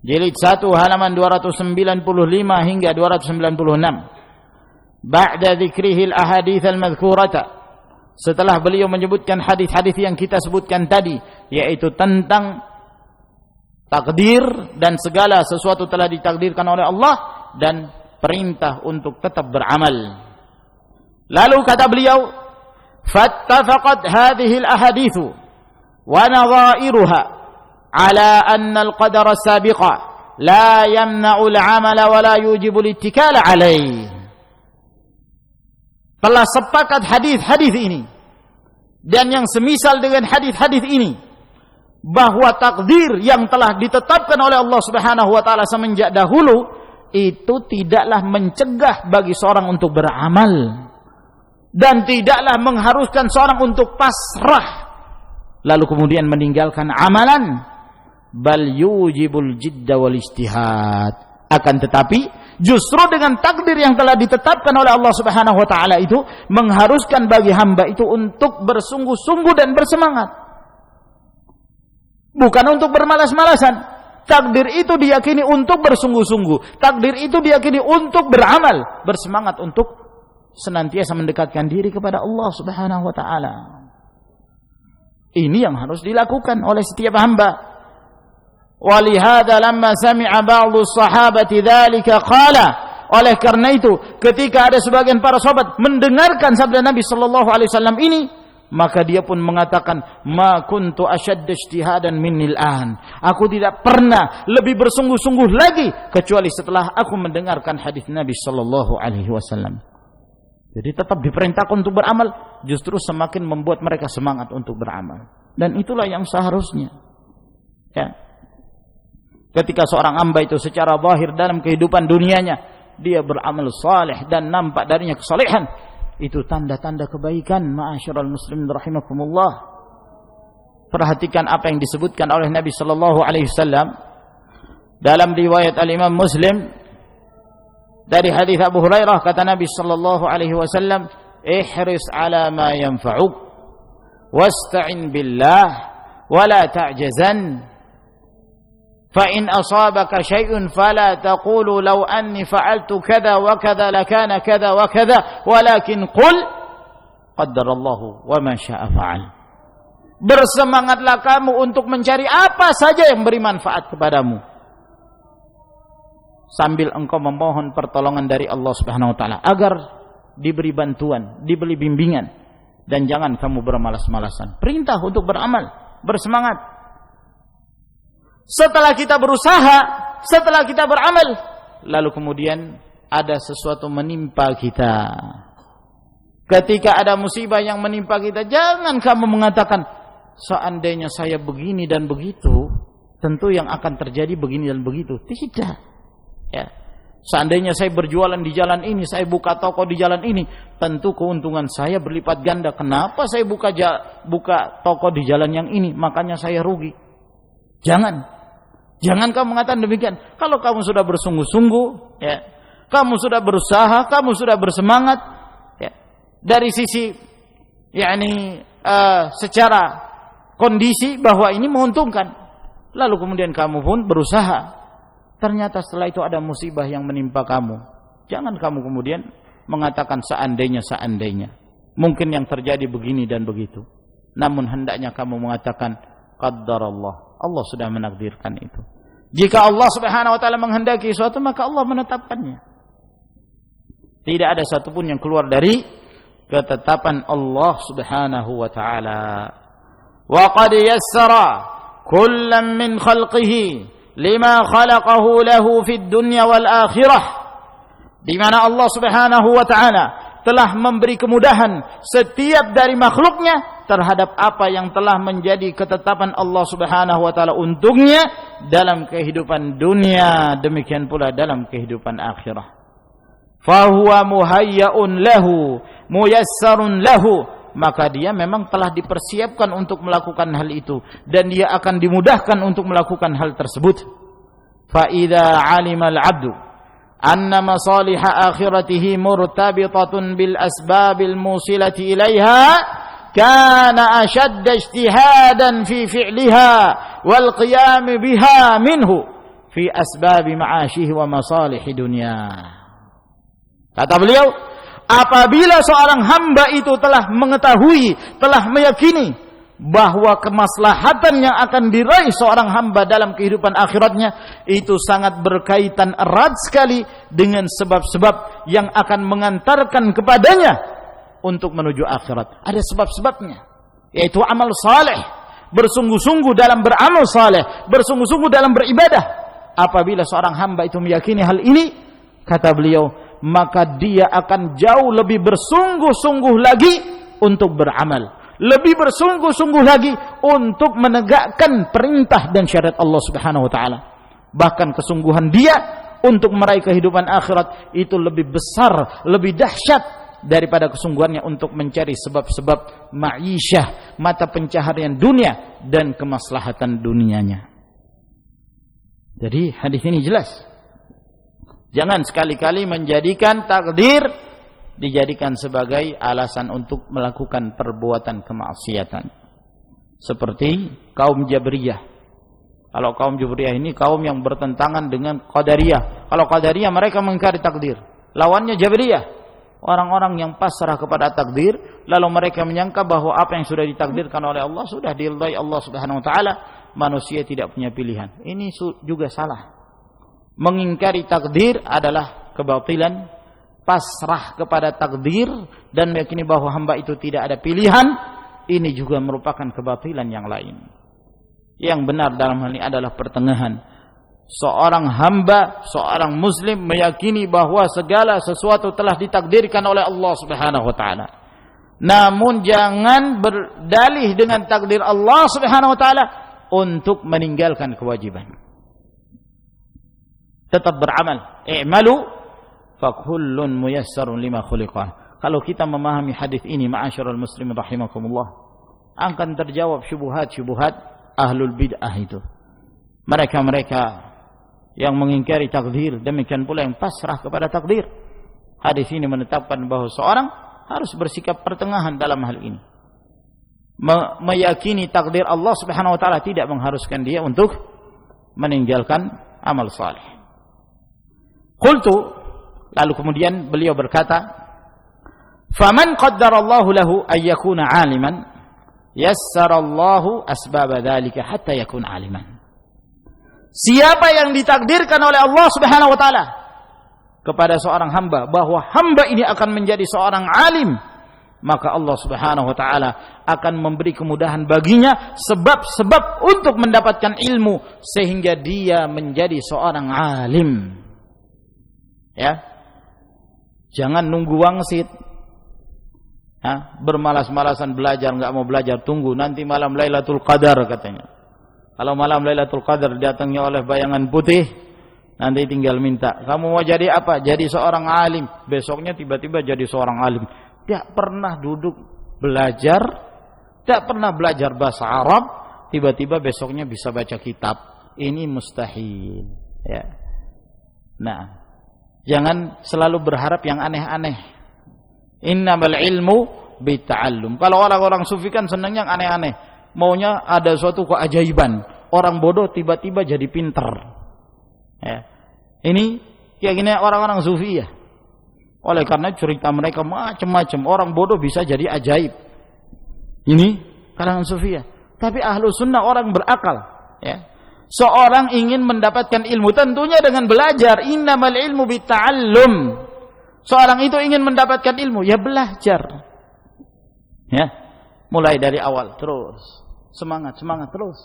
A: jilid 1 halaman 295 hingga 296. Ba'da dzikrihil ahadits al-madhkurata, setelah beliau menyebutkan hadis-hadis yang kita sebutkan tadi, yaitu tentang takdir dan segala sesuatu telah ditakdirkan oleh Allah dan perintah untuk tetap beramal. Lalu kata beliau, fattafaqat hadhihi al-ahadits wa nadha'iruha ala anna al-qadara as-sabiqa la yamna'u al-'amala wa la yujibu al-ittikala 'alayhi. Telah sepakat hadis-hadis ini dan yang semisal dengan hadis-hadis ini bahwa takdir yang telah ditetapkan oleh Allah Subhanahu wa taala semenjak dahulu itu tidaklah mencegah bagi seorang untuk beramal dan tidaklah mengharuskan seorang untuk pasrah lalu kemudian meninggalkan amalan, bal yujibul jidda wal ijtihad. Akan tetapi justru dengan takdir yang telah ditetapkan oleh Allah Subhanahu wa taala itu mengharuskan bagi hamba itu untuk bersungguh-sungguh dan bersemangat. Bukan untuk bermalas-malasan. Takdir itu diyakini untuk bersungguh-sungguh. Takdir itu diyakini untuk beramal, bersemangat untuk senantiasa mendekatkan diri kepada Allah Subhanahu wa taala. Ini yang harus dilakukan oleh setiap hamba. Walihada lamma sami'a ba'dhu sahabati dzalika qala, oleh karena itu ketika ada sebagian para sahabat mendengarkan sabda Nabi sallallahu alaihi wasallam ini, maka dia pun mengatakan, ma kuntu ashadda ijtihadan minnil an, aku tidak pernah lebih bersungguh-sungguh lagi kecuali setelah aku mendengarkan hadis Nabi sallallahu alaihi wasallam. Jadi tetap diperintahkan untuk beramal, justru semakin membuat mereka semangat untuk beramal. Dan itulah yang seharusnya. Ya. Ketika seorang hamba itu secara zahir dalam kehidupan dunianya dia beramal saleh dan nampak darinya kesalehan, itu tanda-tanda kebaikan. Ma'asyiral muslimin rahimakumullah. Perhatikan apa yang disebutkan oleh Nabi sallallahu alaihi wasallam dalam riwayat Al-Imam Muslim dari hadis Abu Hurairah, kata Nabi sallallahu alaihi wasallam, ihris ala ma yanfa'uk wasta'in billah wa la ta'jazan fa in asabaka syai'un fala taqulu law anni fa'altu kadza wa kadza lakana kadza wa kadza walakin qul qaddarallahu wa ma syaa fa'al. Bersemangatlah kamu untuk mencari apa saja yang beri manfaat kepadamu, sambil engkau memohon pertolongan dari Allah Subhanahu wa taala agar diberi bantuan, diberi bimbingan, dan jangan kamu bermalas-malasan. Perintah untuk beramal, bersemangat. Setelah kita berusaha, setelah kita beramal, lalu kemudian ada sesuatu menimpa kita. Ketika ada musibah yang menimpa kita, jangan kamu mengatakan, seandainya saya begini dan begitu, tentu yang akan terjadi begini dan begitu. Tidak. Ya. Seandainya saya berjualan di jalan ini, saya buka toko di jalan ini, tentu keuntungan saya berlipat ganda. Kenapa saya buka toko di jalan yang ini, makanya saya rugi? Jangan kamu mengatakan demikian. Kalau kamu sudah bersungguh-sungguh, ya, kamu sudah berusaha, kamu sudah bersemangat, ya, dari sisi secara kondisi bahwa ini menguntungkan, lalu kemudian kamu pun berusaha, ternyata setelah itu ada musibah yang menimpa kamu, jangan kamu kemudian mengatakan seandainya. Mungkin yang terjadi begini dan begitu. Namun hendaknya kamu mengatakan qaddarallah, Allah sudah menakdirkan itu. Jika Allah Subhanahu wa taala menghendaki sesuatu, maka Allah menetapkannya. Tidak ada satupun yang keluar dari ketetapan Allah Subhanahu wa taala. Wa qad yassara kullam min khalqihi lima khalaqahu lahu fid dunya wal akhirah, di mana Allah Subhanahu wa taala telah memberi kemudahan setiap dari makhluknya terhadap apa yang telah menjadi ketetapan Allah Subhanahu wa taala untuknya dalam kehidupan dunia, demikian pula dalam kehidupan akhirah. Fa huwa muhayya'un lahu muyassarun lahu, maka dia memang telah dipersiapkan untuk melakukan hal itu dan dia akan dimudahkan untuk melakukan hal tersebut. Fa idza 'alima al-'abdu anna masalih akhiratihi murtabitatun bil asbabil musilati ilaiha kana ashadda ijtihadan fi fi'liha wal qiyam biha minhu fi asbab ma'ashihi wa masalih dunya. Kata beliau, apabila seorang hamba itu telah mengetahui, telah meyakini bahwa kemaslahatan yang akan diraih seorang hamba dalam kehidupan akhiratnya itu sangat berkaitan erat sekali dengan sebab-sebab yang akan mengantarkan kepadanya untuk menuju akhirat. Ada sebab-sebabnya, yaitu amal saleh, bersungguh-sungguh dalam beramal saleh, bersungguh-sungguh dalam beribadah. Apabila seorang hamba itu meyakini hal ini, kata beliau, maka dia akan jauh lebih bersungguh-sungguh lagi untuk beramal, lebih bersungguh-sungguh lagi untuk menegakkan perintah dan syariat Allah Subhanahu wa taala. Bahkan kesungguhan dia untuk meraih kehidupan akhirat itu lebih besar, lebih dahsyat daripada kesungguhannya untuk mencari sebab-sebab ma'isyah, mata pencaharian dunia dan kemaslahatan dunianya. Jadi hadis ini jelas. Jangan sekali-kali menjadikan takdir dijadikan sebagai alasan untuk melakukan perbuatan kemaksiatan. Seperti kaum Jabriyah. Kalau kaum Jabriyah ini kaum yang bertentangan dengan Qadariyah. Kalau Qadariyah mereka mengingkari takdir. Lawannya Jabriyah, orang-orang yang pasrah kepada takdir, lalu mereka menyangka bahwa apa yang sudah ditakdirkan oleh Allah sudah diridai Allah Subhanahu wa taala, manusia tidak punya pilihan. Ini juga salah. Mengingkari takdir adalah kebatilan, pasrah kepada takdir dan meyakini bahwa hamba itu tidak ada pilihan, ini juga merupakan kebatilan yang lain. Yang benar dalam hal ini adalah pertengahan. Seorang hamba, seorang muslim meyakini bahwa segala sesuatu telah ditakdirkan oleh Allah Subhanahu wa taala. Namun jangan berdalih dengan takdir Allah Subhanahu wa taala untuk meninggalkan kewajiban. Tetap beramal. I'malu fakullun muyassarun lima khuliqah. Kalau kita memahami hadis ini, ma'asyiral muslimin rahimakumullah, akan terjawab syubhat-syubhat ahlul bid'ah itu. Mereka-mereka yang mengingkari takdir, demikian pula yang pasrah kepada takdir. Hadis ini menetapkan bahwa seorang harus bersikap pertengahan dalam hal ini. Meyakini takdir Allah Subhanahu wa taala tidak mengharuskan dia untuk meninggalkan amal saleh. Qultu, lalu kemudian beliau berkata, "Faman qaddarallahu lahu ay yakuna 'aliman, yassarallahu asbab dzalika hatta yakuna 'aliman." Siapa yang ditakdirkan oleh Allah Subhanahu wa taala kepada seorang hamba bahwa hamba ini akan menjadi seorang alim, maka Allah Subhanahu wa taala akan memberi kemudahan baginya sebab-sebab untuk mendapatkan ilmu sehingga dia menjadi seorang alim. Ya. Jangan nunggu wangsit. Bermalas-malasan belajar, enggak mau belajar, tunggu nanti malam Lailatul Qadar katanya. Kalau malam Lailatul Qadar datangnya oleh bayangan putih, nanti tinggal minta, kamu mau jadi apa? Jadi seorang alim. Besoknya tiba-tiba jadi seorang alim. Tidak pernah duduk belajar, tidak pernah belajar bahasa Arab, tiba-tiba besoknya bisa baca kitab. Ini mustahil. Ya. Nah, jangan selalu berharap yang aneh-aneh. Innamal ilmu bita'allum. Kalau orang-orang sufi kan senang yang aneh-aneh. Maunya ada suatu keajaiban. Orang bodoh tiba-tiba jadi pinter. Ya. Ini keyakinan orang-orang sufi ya. Oleh karena cerita mereka macam-macam. Orang bodoh bisa jadi ajaib. Ini kalangan sufi ya. Tapi ahlu sunnah orang berakal. Ya. Seorang ingin mendapatkan ilmu tentunya dengan belajar. Innamal ilmu bita'allum. Seorang itu ingin mendapatkan ilmu, ya belajar. Ya. Mulai dari awal terus. Semangat terus.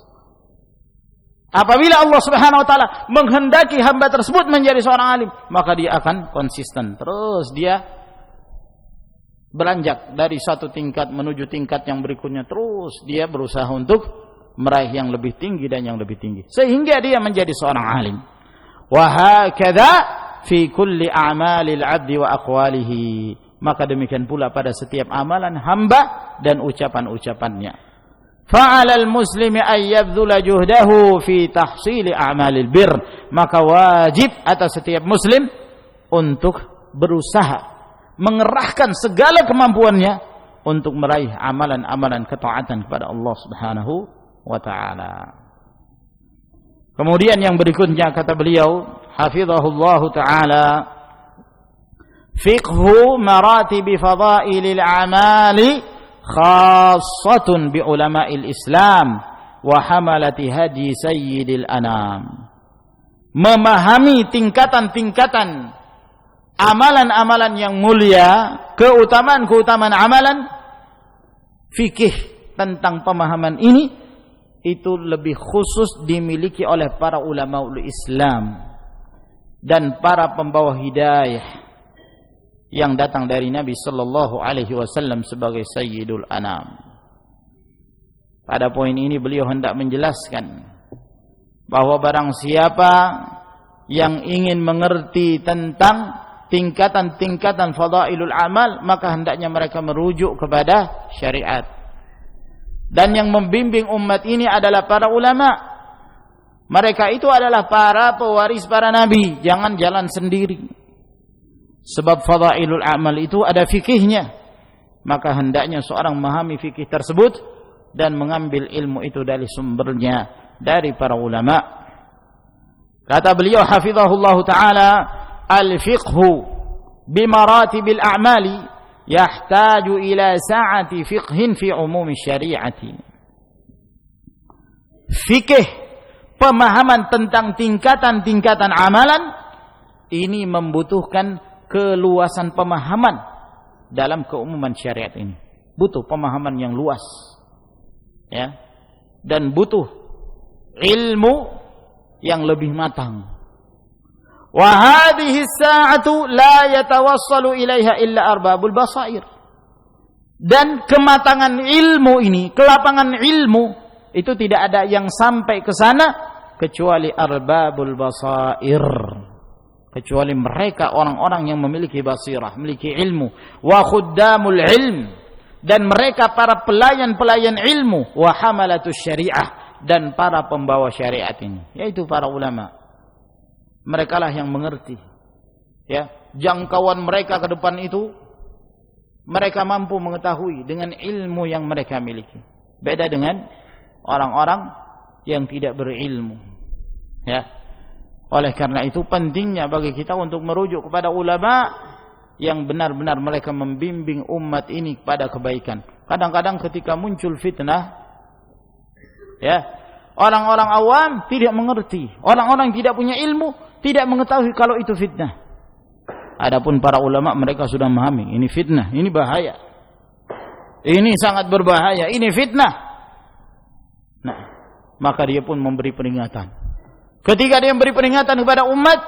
A: Apabila Allah Subhanahu wa taala menghendaki hamba tersebut menjadi seorang alim, maka dia akan konsisten. Terus dia beranjak dari satu tingkat menuju tingkat yang berikutnya. Terus dia berusaha untuk meraih yang lebih tinggi dan yang lebih tinggi sehingga dia menjadi seorang alim. Wa hakadha fi kulli a'malil 'abdi wa aqwalihi. Maka demikian pula pada setiap amalan hamba dan ucapan-ucapannya. Fa'alal muslimi ay yabdhula juhdahu fi tahsili a'malil bir. Maka wajib atas setiap muslim untuk berusaha mengerahkan segala kemampuannya untuk meraih amalan-amalan ketaatan kepada Allah Subhanahu wa ta'ala. Kemudian yang berikutnya kata beliau hafizahullahu ta'ala, fiqhu maratibi fadailil amali khassatun bi ulama'il Islam wa hamalati hadi sayyidil anam. Memahami tingkatan-tingkatan amalan-amalan yang mulia, keutamaan-keutamaan amalan, fikih tentang pemahaman ini itu lebih khusus dimiliki oleh para ulamaul Islam dan para pembawa hidayah yang datang dari Nabi sallallahu alaihi wasallam sebagai sayyidul anam. Pada poin ini beliau hendak menjelaskan bahwa barang siapa yang ingin mengerti tentang tingkatan-tingkatan fadailul amal, maka hendaknya mereka merujuk kepada syariat. Dan yang membimbing umat ini adalah para ulama. Mereka itu adalah para pewaris para nabi, jangan jalan sendiri. Sebab fadailul amal itu ada fikihnya. Maka hendaknya seorang memahami fikih tersebut dan mengambil ilmu itu dari sumbernya, dari para ulama. Kata beliau hafizahullah ta'ala, al-fiqhu bimaratibil a'mali yahtaju ila sa'ati fiqhin fi umumi syari'ati. fikih, pemahaman tentang tingkatan-tingkatan amalan, ini membutuhkan keluasan pemahaman dalam keumuman syariat ini. Butuh pemahaman yang luas, ya, dan butuh ilmu yang lebih matang. Wa hadhihi as-sa'atu la yatawassalu ilaiha illa arbabul basair. Dan kematangan ilmu ini, kelapangan ilmu itu tidak ada yang sampai ke sana kecuali arbabul basair. Kecuali mereka orang-orang yang memiliki basirah, memiliki ilmu, wa khuddamul ilm, dan mereka para pelayan-pelayan ilmu, wa hamalatus syariah, dan para pembawa syariat ini, yaitu para ulama. Mereka lah yang mengerti, ya, jangkauan mereka ke depan itu, mereka mampu mengetahui dengan ilmu yang mereka miliki. Beda dengan orang-orang yang tidak berilmu, ya. Oleh karena itu pentingnya bagi kita untuk merujuk kepada ulama yang benar-benar mereka membimbing umat ini kepada kebaikan. Kadang-kadang ketika muncul fitnah, ya, orang-orang awam tidak mengerti, orang-orang tidak punya ilmu tidak mengetahui kalau itu fitnah. Adapun para ulama mereka sudah memahami ini fitnah, ini bahaya, ini sangat berbahaya, ini fitnah. Nah, maka dia pun memberi peringatan. Ketika dia memberi peringatan kepada umat,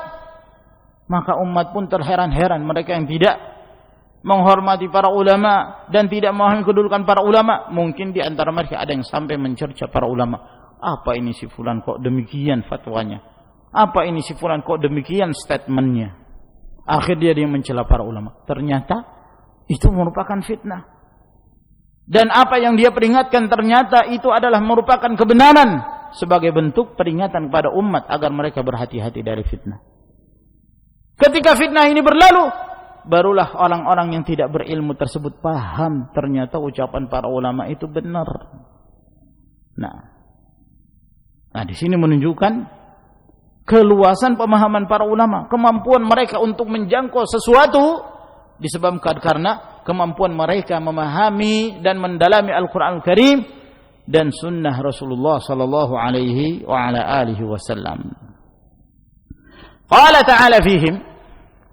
A: maka umat pun terheran-heran. Mereka yang tidak menghormati para ulama dan tidak memahami kedudukan para ulama, mungkin di antara mereka ada yang sampai mencerca para ulama. Apa ini si fulan kok demikian fatwanya? Apa ini si fulan kok demikian statementnya? Akhirnya dia mencela para ulama. Ternyata itu merupakan fitnah. Dan apa yang dia peringatkan ternyata itu adalah merupakan kebenaran, sebagai bentuk peringatan kepada umat agar mereka berhati-hati dari fitnah. Ketika fitnah ini berlalu, barulah orang-orang yang tidak berilmu tersebut paham ternyata ucapan para ulama itu benar. Nah, di sini menunjukkan keluasan pemahaman para ulama, kemampuan mereka untuk menjangkau sesuatu disebabkan karena kemampuan mereka memahami dan mendalami Al-Qur'an Al-Karim dan sunnah Rasulullah sallallahu alaihi wa ala alihi wasallam. Qala ta'ala fihim,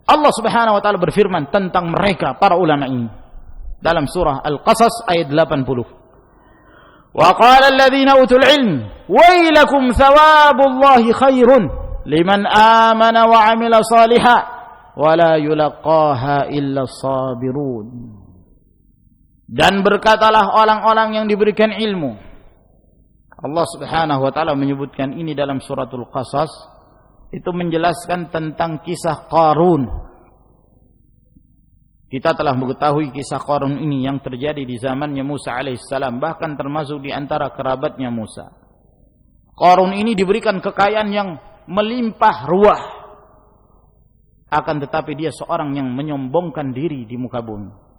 A: Allah Subhanahu wa taala berfirman tentang mereka para ulama ini dalam surah Al-Qasas ayat 80. Wa qala alladhina utul ilm wailakum thawabullahi khairun liman amana wa 'amila shalihan wa la yulaqaha illa as-sabirun. Dan berkatalah orang-orang yang diberikan ilmu. Allah Subhanahu wa taala menyebutkan ini dalam suratul Qasas, itu menjelaskan tentang kisah Qarun. Kita telah mengetahui kisah Qarun ini yang terjadi di zamannya Musa alaihissalam, bahkan termasuk di antara kerabatnya Musa. Qarun ini diberikan kekayaan yang melimpah ruah, akan tetapi dia seorang yang menyombongkan diri di muka bumi.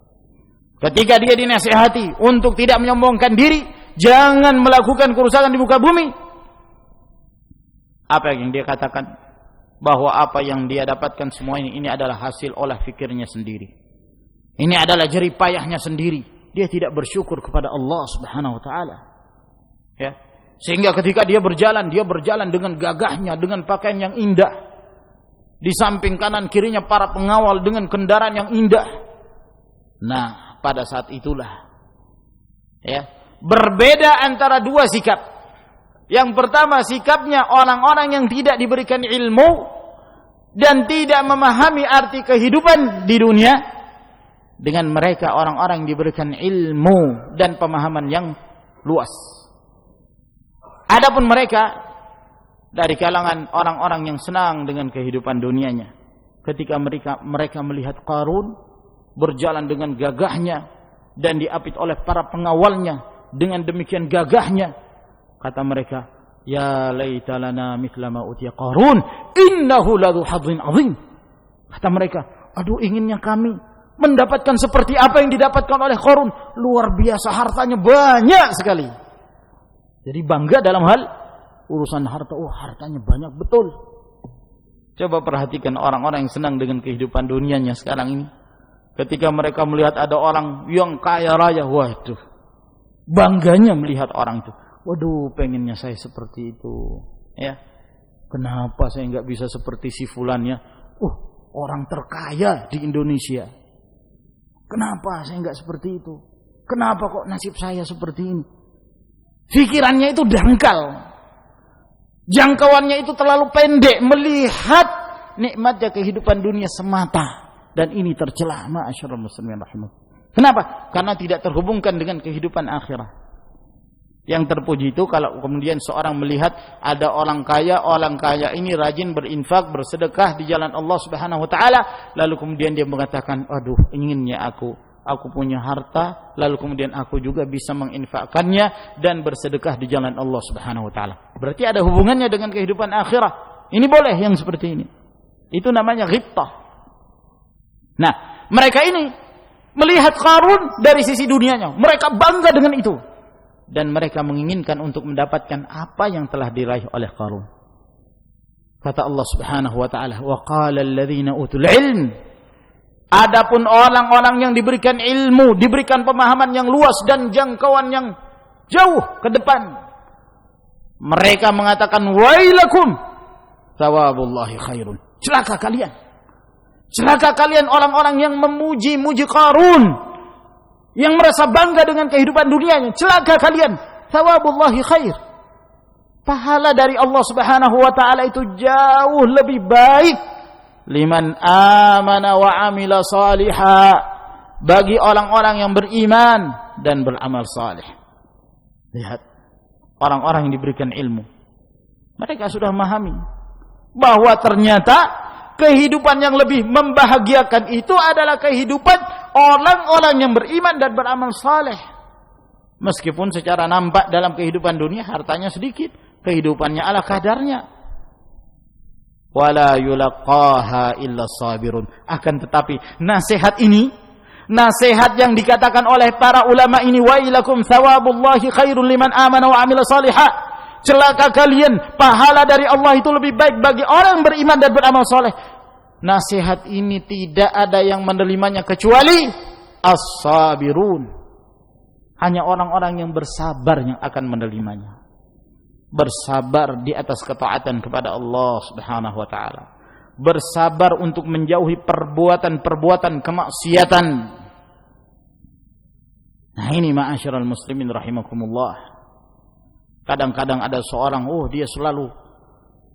A: Ketika dia dinasihati untuk tidak menyombongkan diri, jangan melakukan kerusakan di muka bumi, apa yang dia katakan? Bahwa apa yang dia dapatkan semua ini adalah hasil olah fikirnya sendiri. Ini adalah jerih payahnya sendiri. Dia tidak bersyukur kepada Allah Subhanahu wa taala. Ya. Sehingga ketika dia berjalan dengan gagahnya, dengan pakaian yang indah. Di samping kanan kirinya para pengawal dengan kendaraan yang indah. Nah, pada saat itulah, ya, berbeda antara dua sikap. Yang pertama sikapnya orang-orang yang tidak diberikan ilmu dan tidak memahami arti kehidupan di dunia, dengan mereka orang-orang yang diberikan ilmu dan pemahaman yang luas. Adapun mereka dari kalangan orang-orang yang senang dengan kehidupan dunianya, ketika mereka melihat Qarun berjalan dengan gagahnya dan diapit oleh para pengawalnya dengan demikian gagahnya, kata mereka, ya laita lana mithla ma utiya Qarun innahu ladzu hadzin azim. Kata mereka, aduh inginnya kami mendapatkan seperti apa yang didapatkan oleh Qarun, luar biasa hartanya banyak sekali. Jadi bangga dalam hal urusan harta, hartanya banyak betul. Coba perhatikan orang-orang yang senang dengan kehidupan dunianya sekarang ini. Ketika mereka melihat ada orang yang kaya raya, waduh, bangganya melihat orang itu. Waduh, pengennya saya seperti itu. Ya, kenapa saya nggak bisa seperti si fulan ya? Orang terkaya di Indonesia. Kenapa saya nggak seperti itu? Kenapa kok nasib saya seperti ini? Pikirannya itu dangkal. Jangkauannya itu terlalu pendek melihat nikmatnya kehidupan dunia semata, dan ini tercela, ma'asyiral muslimin rahimakumullah. Kenapa? Karena tidak terhubungkan dengan kehidupan akhirat. Yang terpuji itu kalau kemudian seorang melihat ada orang kaya ini rajin berinfak, bersedekah di jalan Allah Subhanahu wa taala, lalu kemudian dia mengatakan, aduh, inginnya aku punya harta, lalu kemudian aku juga bisa menginfakkannya dan bersedekah di jalan Allah Subhanahu wa taala. Berarti ada hubungannya dengan kehidupan akhirat. Ini boleh yang seperti ini. Itu namanya ghibtah. Nah, mereka ini melihat Qarun dari sisi dunianya. Mereka bangga dengan itu. Dan mereka menginginkan untuk mendapatkan apa yang telah diraih oleh Qarun. Kata Allah Subhanahu wa taala, "Wa qala alladziina utul ilm." Adapun orang-orang yang diberikan ilmu, diberikan pemahaman yang luas dan jangkauan yang jauh ke depan, mereka mengatakan, "Wailakum, thawabullahi khairun." Celaka kalian. Celaka kalian orang-orang yang memuji-muji Qarun, yang merasa bangga dengan kehidupan dunianya. Celaka kalian, thawabullahi khair. Pahala dari Allah Subhanahu wa taala itu jauh lebih baik. Liman amana wa amila salihah, bagi orang-orang yang beriman dan beramal saleh. Lihat, orang-orang yang diberikan ilmu, mereka sudah memahami bahwa ternyata kehidupan yang lebih membahagiakan itu adalah kehidupan orang-orang yang beriman dan beramal saleh. Meskipun secara nampak dalam kehidupan dunia hartanya sedikit, kehidupannya ala kadarnya. Wala yulaqaha illa sabirun. Akan tetapi nasihat ini, nasihat yang dikatakan oleh para ulama ini, wailakum thawabullahi khairul liman amana wa amila salihah. Celaka kalian, pahala dari Allah itu lebih baik bagi orang yang beriman dan beramal saleh. Nasihat ini tidak ada yang menerimanya kecuali as-sabirun. Hanya orang-orang yang bersabar yang akan menerimanya. Bersabar di atas ketaatan kepada Allah Subhanahu wa taala. Bersabar untuk menjauhi perbuatan-perbuatan kemaksiatan. Nah, ini ma'asyiral muslimin rahimakumullah. Kadang-kadang ada seorang, dia selalu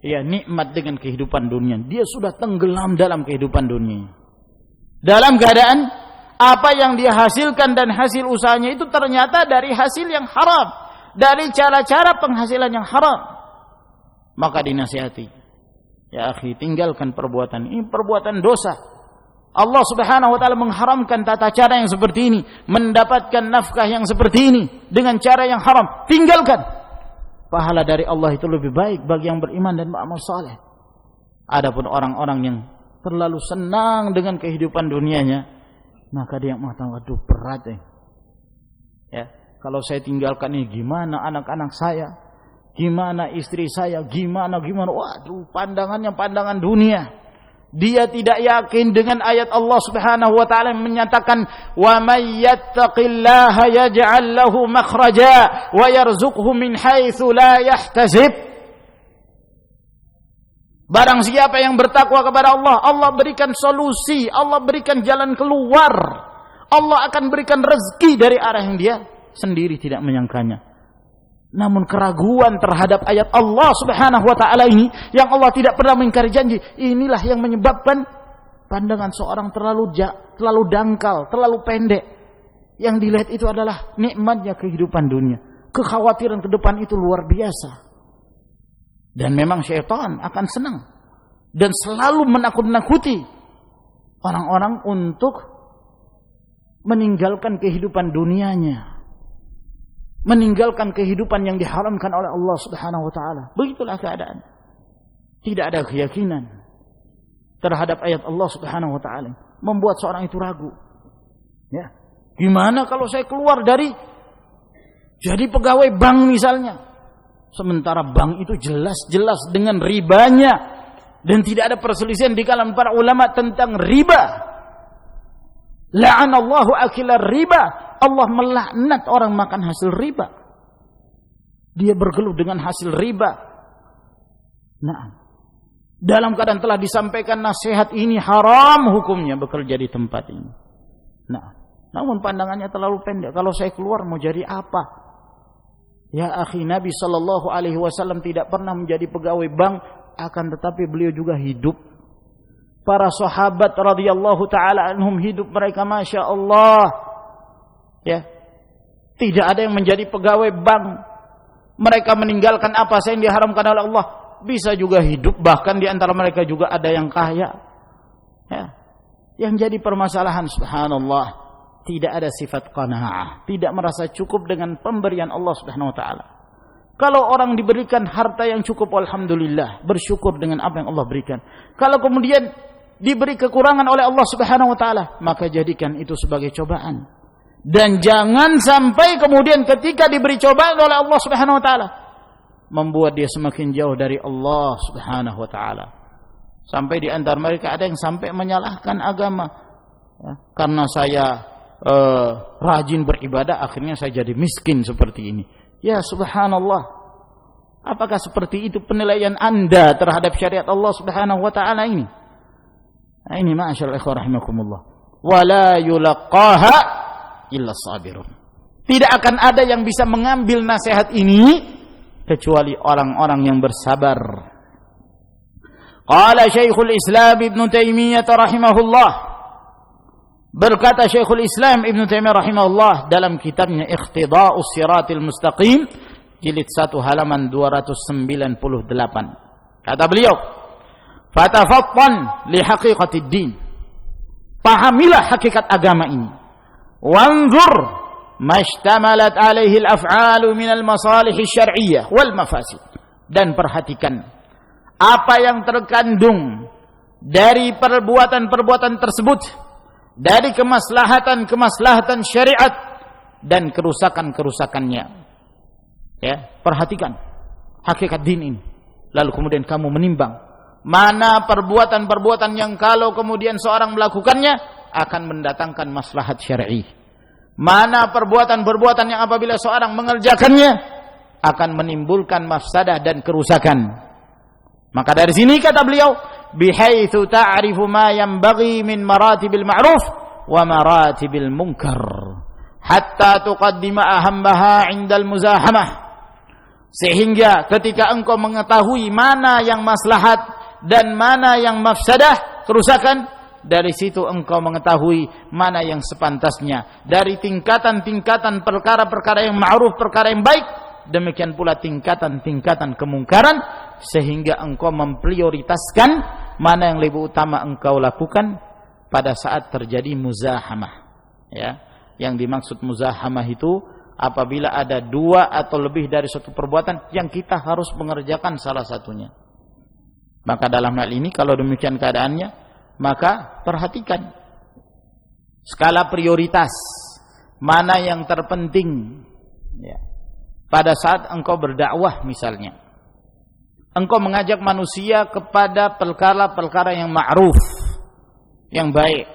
A: nikmat dengan kehidupan dunia. Dia sudah tenggelam dalam kehidupan dunia. Dalam keadaan apa yang dia hasilkan dan hasil usahanya itu ternyata dari hasil yang haram, dari cara-cara penghasilan yang haram. Maka dinasihati, ya akhi, tinggalkan perbuatan ini, perbuatan dosa. Allah Subhanahu wa taala mengharamkan tata cara yang seperti ini, mendapatkan nafkah yang seperti ini dengan cara yang haram. Tinggalkan. Pahala dari Allah itu lebih baik bagi yang beriman dan beramal saleh. Adapun orang-orang yang terlalu senang dengan kehidupan dunianya, maka dia mengatakan, aduh, berat ya. Kalau saya tinggalkan ini, gimana anak-anak saya? Gimana istri saya? Gimana? Waduh, pandangannya pandangan dunia. Dia tidak yakin dengan ayat Allah Subhanahu wa taala yang menyatakan, "Wa may yattaqillaha yaj'al lahu makhraja wa yarzuqhu min haitsu la yahtasib." Barang siapa yang bertakwa kepada Allah, Allah berikan solusi, Allah berikan jalan keluar. Allah akan berikan rezeki dari arah yang dia sendiri tidak menyangkanya. Namun keraguan terhadap ayat Allah Subhanahu wa taala ini, yang Allah tidak pernah mengingkari janji, inilah yang menyebabkan pandangan seorang terlalu dangkal, terlalu pendek. Yang dilihat itu adalah nikmatnya kehidupan dunia. Kekhawatiran ke depan itu luar biasa. Dan memang syaitan akan senang dan selalu menakut-nakuti orang-orang untuk meninggalkan kehidupan dunianya, meninggalkan kehidupan yang diharamkan oleh Allah Subhanahu wa taala. Begitulah keadaan. Tidak ada keyakinan terhadap ayat Allah Subhanahu wa taala, membuat seorang itu ragu. Ya. Gimana kalau saya keluar dari jadi pegawai bank misalnya? Sementara bank itu jelas-jelas dengan ribanya, dan tidak ada perselisihan di kalangan para ulama tentang riba. La'anallahu akilar riba. Allah melaknat orang makan hasil riba. dia bergelut dengan hasil riba. Nah, dalam keadaan telah disampaikan nasihat ini haram hukumnya bekerja di tempat ini. Nah, namun pandangannya terlalu pendek. Kalau saya keluar mau jadi apa? Ya akhi, Nabi SAW tidak pernah menjadi pegawai bank, akan tetapi beliau juga hidup. Para sahabat radhiyallahu taala anhum hidup mereka masya Allah. Ya, tidak ada yang menjadi pegawai bank. Mereka meninggalkan apa saja yang diharamkan oleh Allah, bisa juga hidup, bahkan di antara mereka juga ada yang kaya. Ya. Yang jadi permasalahan subhanallah, tidak ada sifat qanaah, tidak merasa cukup dengan pemberian Allah Subhanahu wa taala. Kalau orang diberikan harta yang cukup, alhamdulillah, bersyukur dengan apa yang Allah berikan. Kalau kemudian diberi kekurangan oleh Allah Subhanahu wa taala, maka jadikan itu sebagai cobaan. Dan jangan sampai kemudian ketika diberi cobaan oleh Allah Subhanahu wa taala membuat dia semakin jauh dari Allah Subhanahu wa taala. Sampai di antara mereka ada yang sampai menyalahkan agama. Ya, karena saya rajin beribadah, akhirnya saya jadi miskin seperti ini. Ya subhanallah. Apakah seperti itu penilaian Anda terhadap syariat Allah Subhanahu wa taala ini? Nah, ini ma'asyarul ikhwah rahimakumullah. Wala yulaqaha illa sabirun. Tidak akan ada yang bisa mengambil nasihat ini kecuali orang-orang yang bersabar. Qala Syekhul Islam Ibn Taimiyah rahimahullah. Berkata Syekhul Islam Ibn Taimiyah rahimahullah dalam kitabnya Iqtida'us Siratil Mustaqim, jilid 1 halaman 298. Kata beliau, "Fatafattan li haqiqatid din." Pahamilah hakikat agama ini. Wanzur mashtamalat alaihi al-af'alu min al-masalih asy-syar'iyyah wal mafasid. Dan perhatikan apa yang terkandung dari perbuatan-perbuatan tersebut, dari kemaslahatan-kemaslahatan syariat dan kerusakan-kerusakannya. Ya, perhatikan hakikat din ini. Lalu kemudian kamu menimbang mana perbuatan-perbuatan yang kalau kemudian seorang melakukannya akan mendatangkan maslahat syar'i. Mana perbuatan-perbuatan yang apabila seorang mengerjakannya akan menimbulkan mafsadah dan kerusakan. Maka dari sini kata beliau, bihaitsu ta'rifu ma yanbaghi min maratibil ma'ruf wa maratibil munkar hatta tuqaddima ahammaha 'indal muzahamah. Sehingga ketika engkau mengetahui mana yang maslahat dan mana yang mafsadah, kerusakan, dari situ engkau mengetahui mana yang sepantasnya dari tingkatan-tingkatan perkara-perkara yang ma'ruf, perkara yang baik, demikian pula tingkatan-tingkatan kemungkaran, sehingga engkau memprioritaskan mana yang lebih utama engkau lakukan pada saat terjadi muzahamah. Ya, yang dimaksud muzahamah itu apabila ada dua atau lebih dari suatu perbuatan yang kita harus mengerjakan salah satunya. Maka dalam hal ini kalau demikian keadaannya, maka perhatikan skala prioritas mana yang terpenting. Ya. Pada saat engkau berdakwah misalnya, engkau mengajak manusia kepada perkara-perkara yang ma'ruf, yang baik,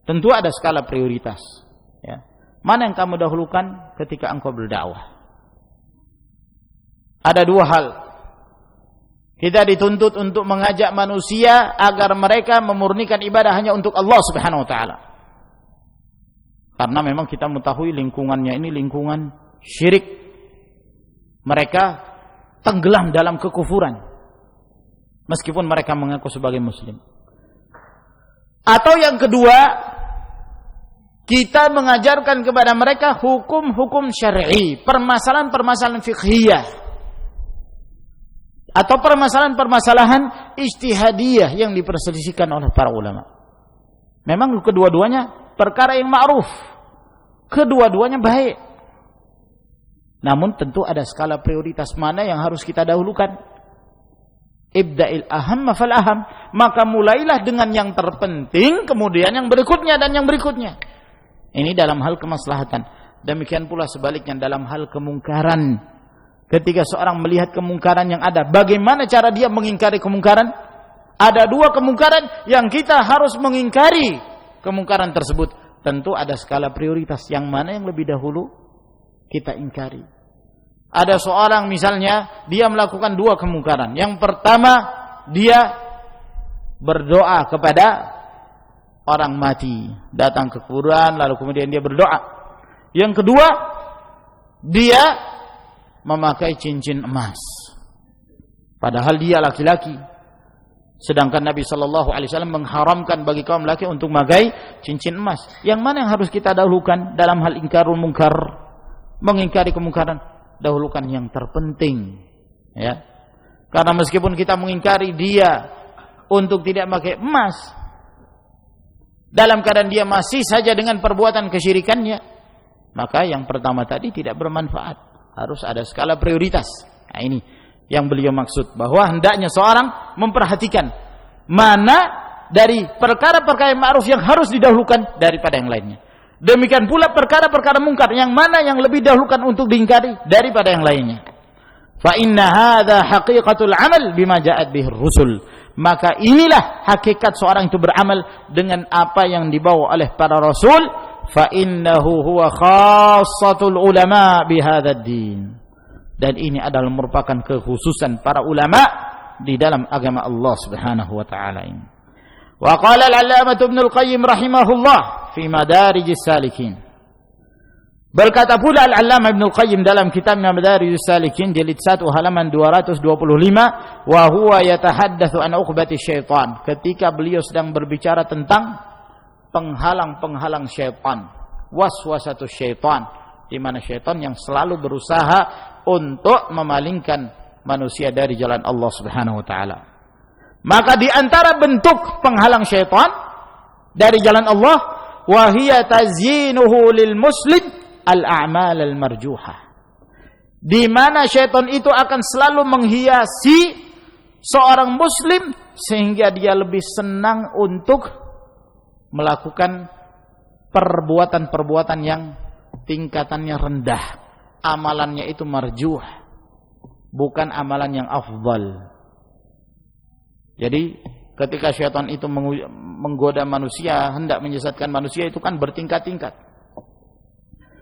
A: tentu ada skala prioritas. Ya. Mana yang kamu dahulukan ketika engkau berdakwah? Ada dua hal. Kita dituntut untuk mengajak manusia agar mereka memurnikan ibadah hanya untuk Allah Subhanahu wa taala. Karena memang kita mengetahui lingkungannya ini lingkungan syirik. Mereka tenggelam dalam kekufuran meskipun mereka mengaku sebagai muslim. Atau yang kedua, kita mengajarkan kepada mereka hukum-hukum syar'i, permasalahan-permasalahan fiqhiyah atau permasalahan-permasalahan ijtihadiyah yang diperselisihkan oleh para ulama. Memang kedua-duanya perkara yang ma'ruf, kedua-duanya baik. Namun tentu ada skala prioritas mana yang harus kita dahulukan. Ibda'il ahamma fal aham, maka mulailah dengan yang terpenting, kemudian yang berikutnya dan yang berikutnya. Ini dalam hal kemaslahatan. Demikian pula sebaliknya dalam hal kemungkaran. Ketika seorang melihat kemungkaran yang ada, bagaimana cara dia mengingkari kemungkaran? Ada dua kemungkaran yang kita harus mengingkari kemungkaran tersebut. Tentu ada skala prioritas, yang mana yang lebih dahulu kita ingkari. Ada seorang misalnya dia melakukan dua kemungkaran. Yang pertama, dia berdoa kepada orang mati, datang ke kuburan lalu kemudian dia berdoa. Yang kedua, dia memakai cincin emas. Padahal dia laki-laki. Sedangkan Nabi sallallahu alaihi wasallam mengharamkan bagi kaum laki untuk memakai cincin emas. Yang mana yang harus kita dahulukan dalam hal ingkarul munkar? Mengingkari kemungkaran, dahulukan yang terpenting, ya. Karena meskipun kita mengingkari dia untuk tidak memakai emas, dalam keadaan dia masih saja dengan perbuatan kesyirikannya, maka yang pertama tadi tidak bermanfaat. Harus ada skala prioritas. Nah, ini yang beliau maksud, bahwa hendaknya seorang memperhatikan mana dari perkara-perkara yang ma'ruf yang harus didahulukan daripada yang lainnya. Demikian pula perkara-perkara mungkar yang mana yang lebih dahulukan untuk diingkari daripada yang lainnya. Fa inna hadza haqiqatul amal bima ja'at bihir rusul. Maka inilah hakikat seorang itu beramal dengan apa yang dibawa oleh para rasul. Fa innahu huwa khassatul ulama bihadzal din. Dan ini adalah merupakan kekhususan para ulama di dalam agama Allah Subhanahu wa taala ini. Wa qala al-'allamah Ibnu al-Qayyim rahimahullah fi Madarijis Salikin. Berkata pula al-'allamah Ibnu al-Qayyim dalam kitabnya Madarijis Salikin jilid 1 halaman 225, wa huwa yatahaddatsu an uqbati syaitan, ketika beliau sedang berbicara tentang penghalang-penghalang syaitan, waswasatus syaitan, di mana syaitan yang selalu berusaha untuk memalingkan manusia dari jalan Allah Subhanahu wa taala. Maka di antara bentuk penghalang syaitan dari jalan Allah, wa hiya tazyinuhu lil muslim al-a'mal al-marjuhah. Di mana syaitan itu akan selalu menghiasi seorang muslim sehingga dia lebih senang untuk melakukan perbuatan-perbuatan yang tingkatannya rendah. Amalannya itu marjuh, bukan amalan yang afdal. Jadi ketika syaitan itu menggoda manusia, hendak menyesatkan manusia, itu kan bertingkat-tingkat.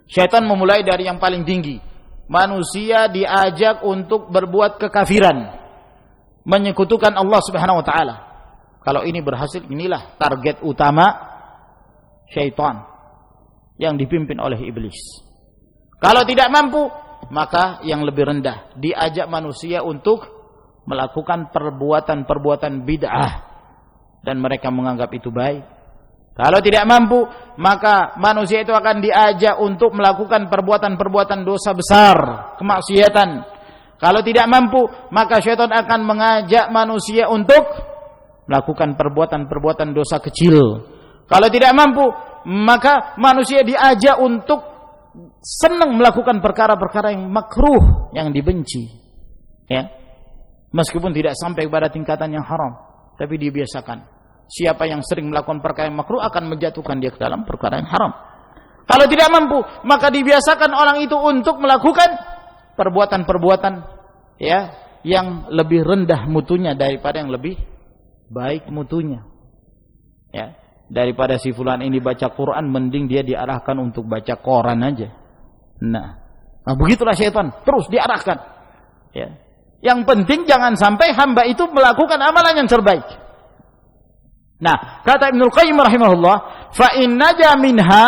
A: Syaitan memulai dari yang paling tinggi. Manusia diajak untuk berbuat kekafiran, menyekutukan Allah Subhanahu wa taala. Kalau ini berhasil, inilah target utama syaitan yang dipimpin oleh iblis. Kalau tidak mampu, maka yang lebih rendah, diajak manusia untuk melakukan perbuatan-perbuatan bid'ah dan mereka menganggap itu baik. Kalau tidak mampu, maka manusia itu akan diajak untuk melakukan perbuatan-perbuatan dosa besar, kemaksiatan. Kalau tidak mampu, maka syaitan akan mengajak manusia untuk melakukan perbuatan-perbuatan dosa kecil. Kalau tidak mampu, maka manusia diajak untuk senang melakukan perkara-perkara yang makruh, yang dibenci, ya. Meskipun tidak sampai kepada tingkatan yang haram, tapi dibiasakan. Siapa yang sering melakukan perkara yang makruh akan menjatuhkan dia ke dalam perkara yang haram. Kalau tidak mampu, maka dibiasakan orang itu untuk melakukan perbuatan-perbuatan, ya, yang lebih rendah mutunya daripada yang lebih baik mutunya. Ya, daripada si fulan ini baca Quran, mending dia diarahkan untuk baca koran aja. Nah begitulah syaitan, terus diarahkan, ya. Yang penting jangan sampai hamba itu melakukan amalan yang terbaik. Nah, kata Ibnu al-Qayyim rahimahullah, fa in naja minha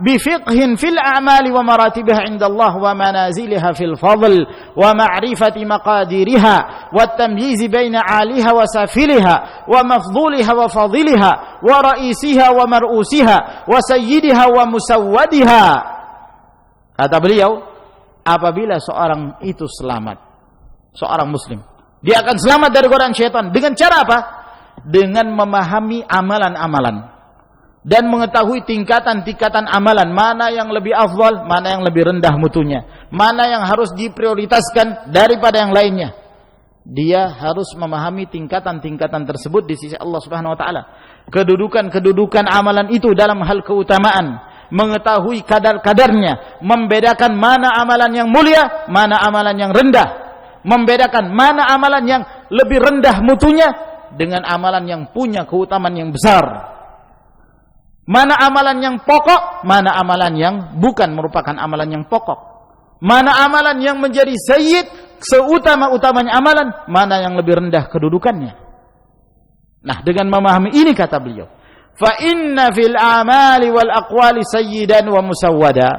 A: bi fiqhin fil a'mali wa maratibiha 'inda Allah wa manaziliha fil fadl wa ma'rifati maqadiriha wa at-tamyiz baina 'aliha wa safiliha wa mafdhuliha wa fadiliha wa ra'isiha wa mar'usiha wa sayyidiha wa musawwadiha. Kata beliau, apabila seorang itu selamat, seorang muslim, dia akan selamat dari godaan syaitan dengan cara apa? Dengan memahami amalan-amalan dan mengetahui tingkatan-tingkatan amalan, mana yang lebih afdal, mana yang lebih rendah mutunya, mana yang harus diprioritaskan daripada yang lainnya. Dia harus memahami tingkatan-tingkatan tersebut di sisi Allah Subhanahu wa taala. Kedudukan-kedudukan amalan itu dalam hal keutamaan, mengetahui kadar-kadarnya, membedakan mana amalan yang mulia, mana amalan yang rendah, membedakan mana amalan yang lebih rendah mutunya dengan amalan yang punya keutamaan yang besar, mana amalan yang pokok, mana amalan yang bukan merupakan amalan yang pokok. Mana amalan yang menjadi sayyid, seutama-utamanya amalan, mana yang lebih rendah kedudukannya. Nah, dengan memahami ini kata beliau, fa inna fil a'mali wal aqwali sayyidan wa musawwada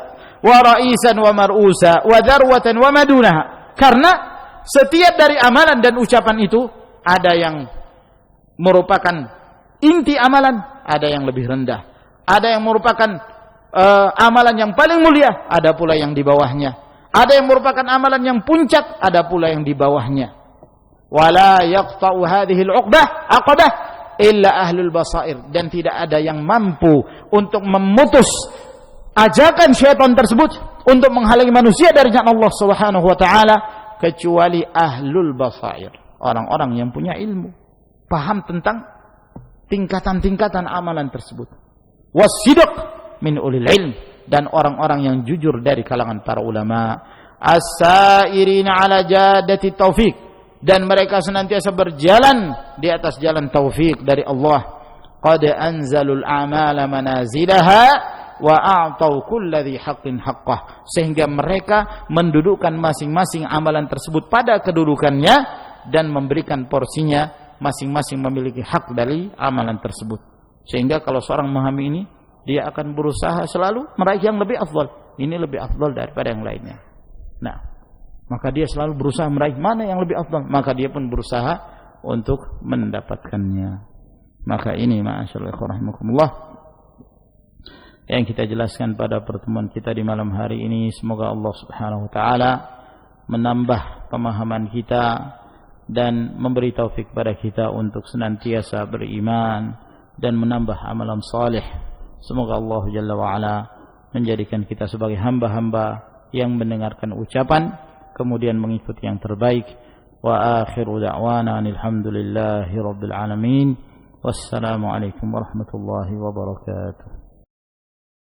A: wa ra'isan wa mar'usa wa darwatan wa madunaha. Karena setiap dari amalan dan ucapan itu ada yang merupakan inti amalan, ada yang lebih rendah. Ada yang merupakan amalan yang paling mulia, ada pula yang di bawahnya. Ada yang merupakan amalan yang puncak, ada pula yang di bawahnya. Wala yaqta'u hadhihi al-'aqbah illa ahlul basair, dan tidak ada yang mampu untuk memutus ajakan syaitan tersebut untuk menghalangi manusia dari jalan Allah Subhanahu wa taala kecuali ahlul basair, orang-orang yang punya ilmu, paham tentang tingkatan-tingkatan amalan tersebut. Wasidq min ulil ilm, dan orang-orang yang jujur dari kalangan para ulama. As-sairina ala jadati taufik, dan mereka senantiasa berjalan di atas jalan taufik dari Allah. Qad anzalul a'mala manazilaha wa a'tau kulladzi haqqin haqqah, sehingga mereka mendudukkan masing-masing amalan tersebut pada kedudukannya dan memberikan porsinya, masing-masing memiliki hak dari amalan tersebut. Sehingga kalau seorang memahami ini, dia akan berusaha selalu meraih yang lebih afdal. Ini lebih afdal daripada yang lainnya. Nah, maka dia selalu berusaha meraih mana yang lebih afdal, maka dia pun berusaha untuk mendapatkannya. Maka ini ma'asyarul rahimakumullah yang kita jelaskan pada pertemuan kita di malam hari ini. Semoga Allah Subhanahu wa taala menambah pemahaman kita dan memberi taufik pada kita untuk senantiasa beriman dan menambah amalan salih. Semoga Allah Jalla wa Ala menjadikan kita sebagai hamba-hamba yang mendengarkan ucapan kemudian mengikuti yang terbaik. Wa akhiru da'wana alhamdulillahi rabbil alamin. Wassalamu alaikum warahmatullahi wabarakatuh.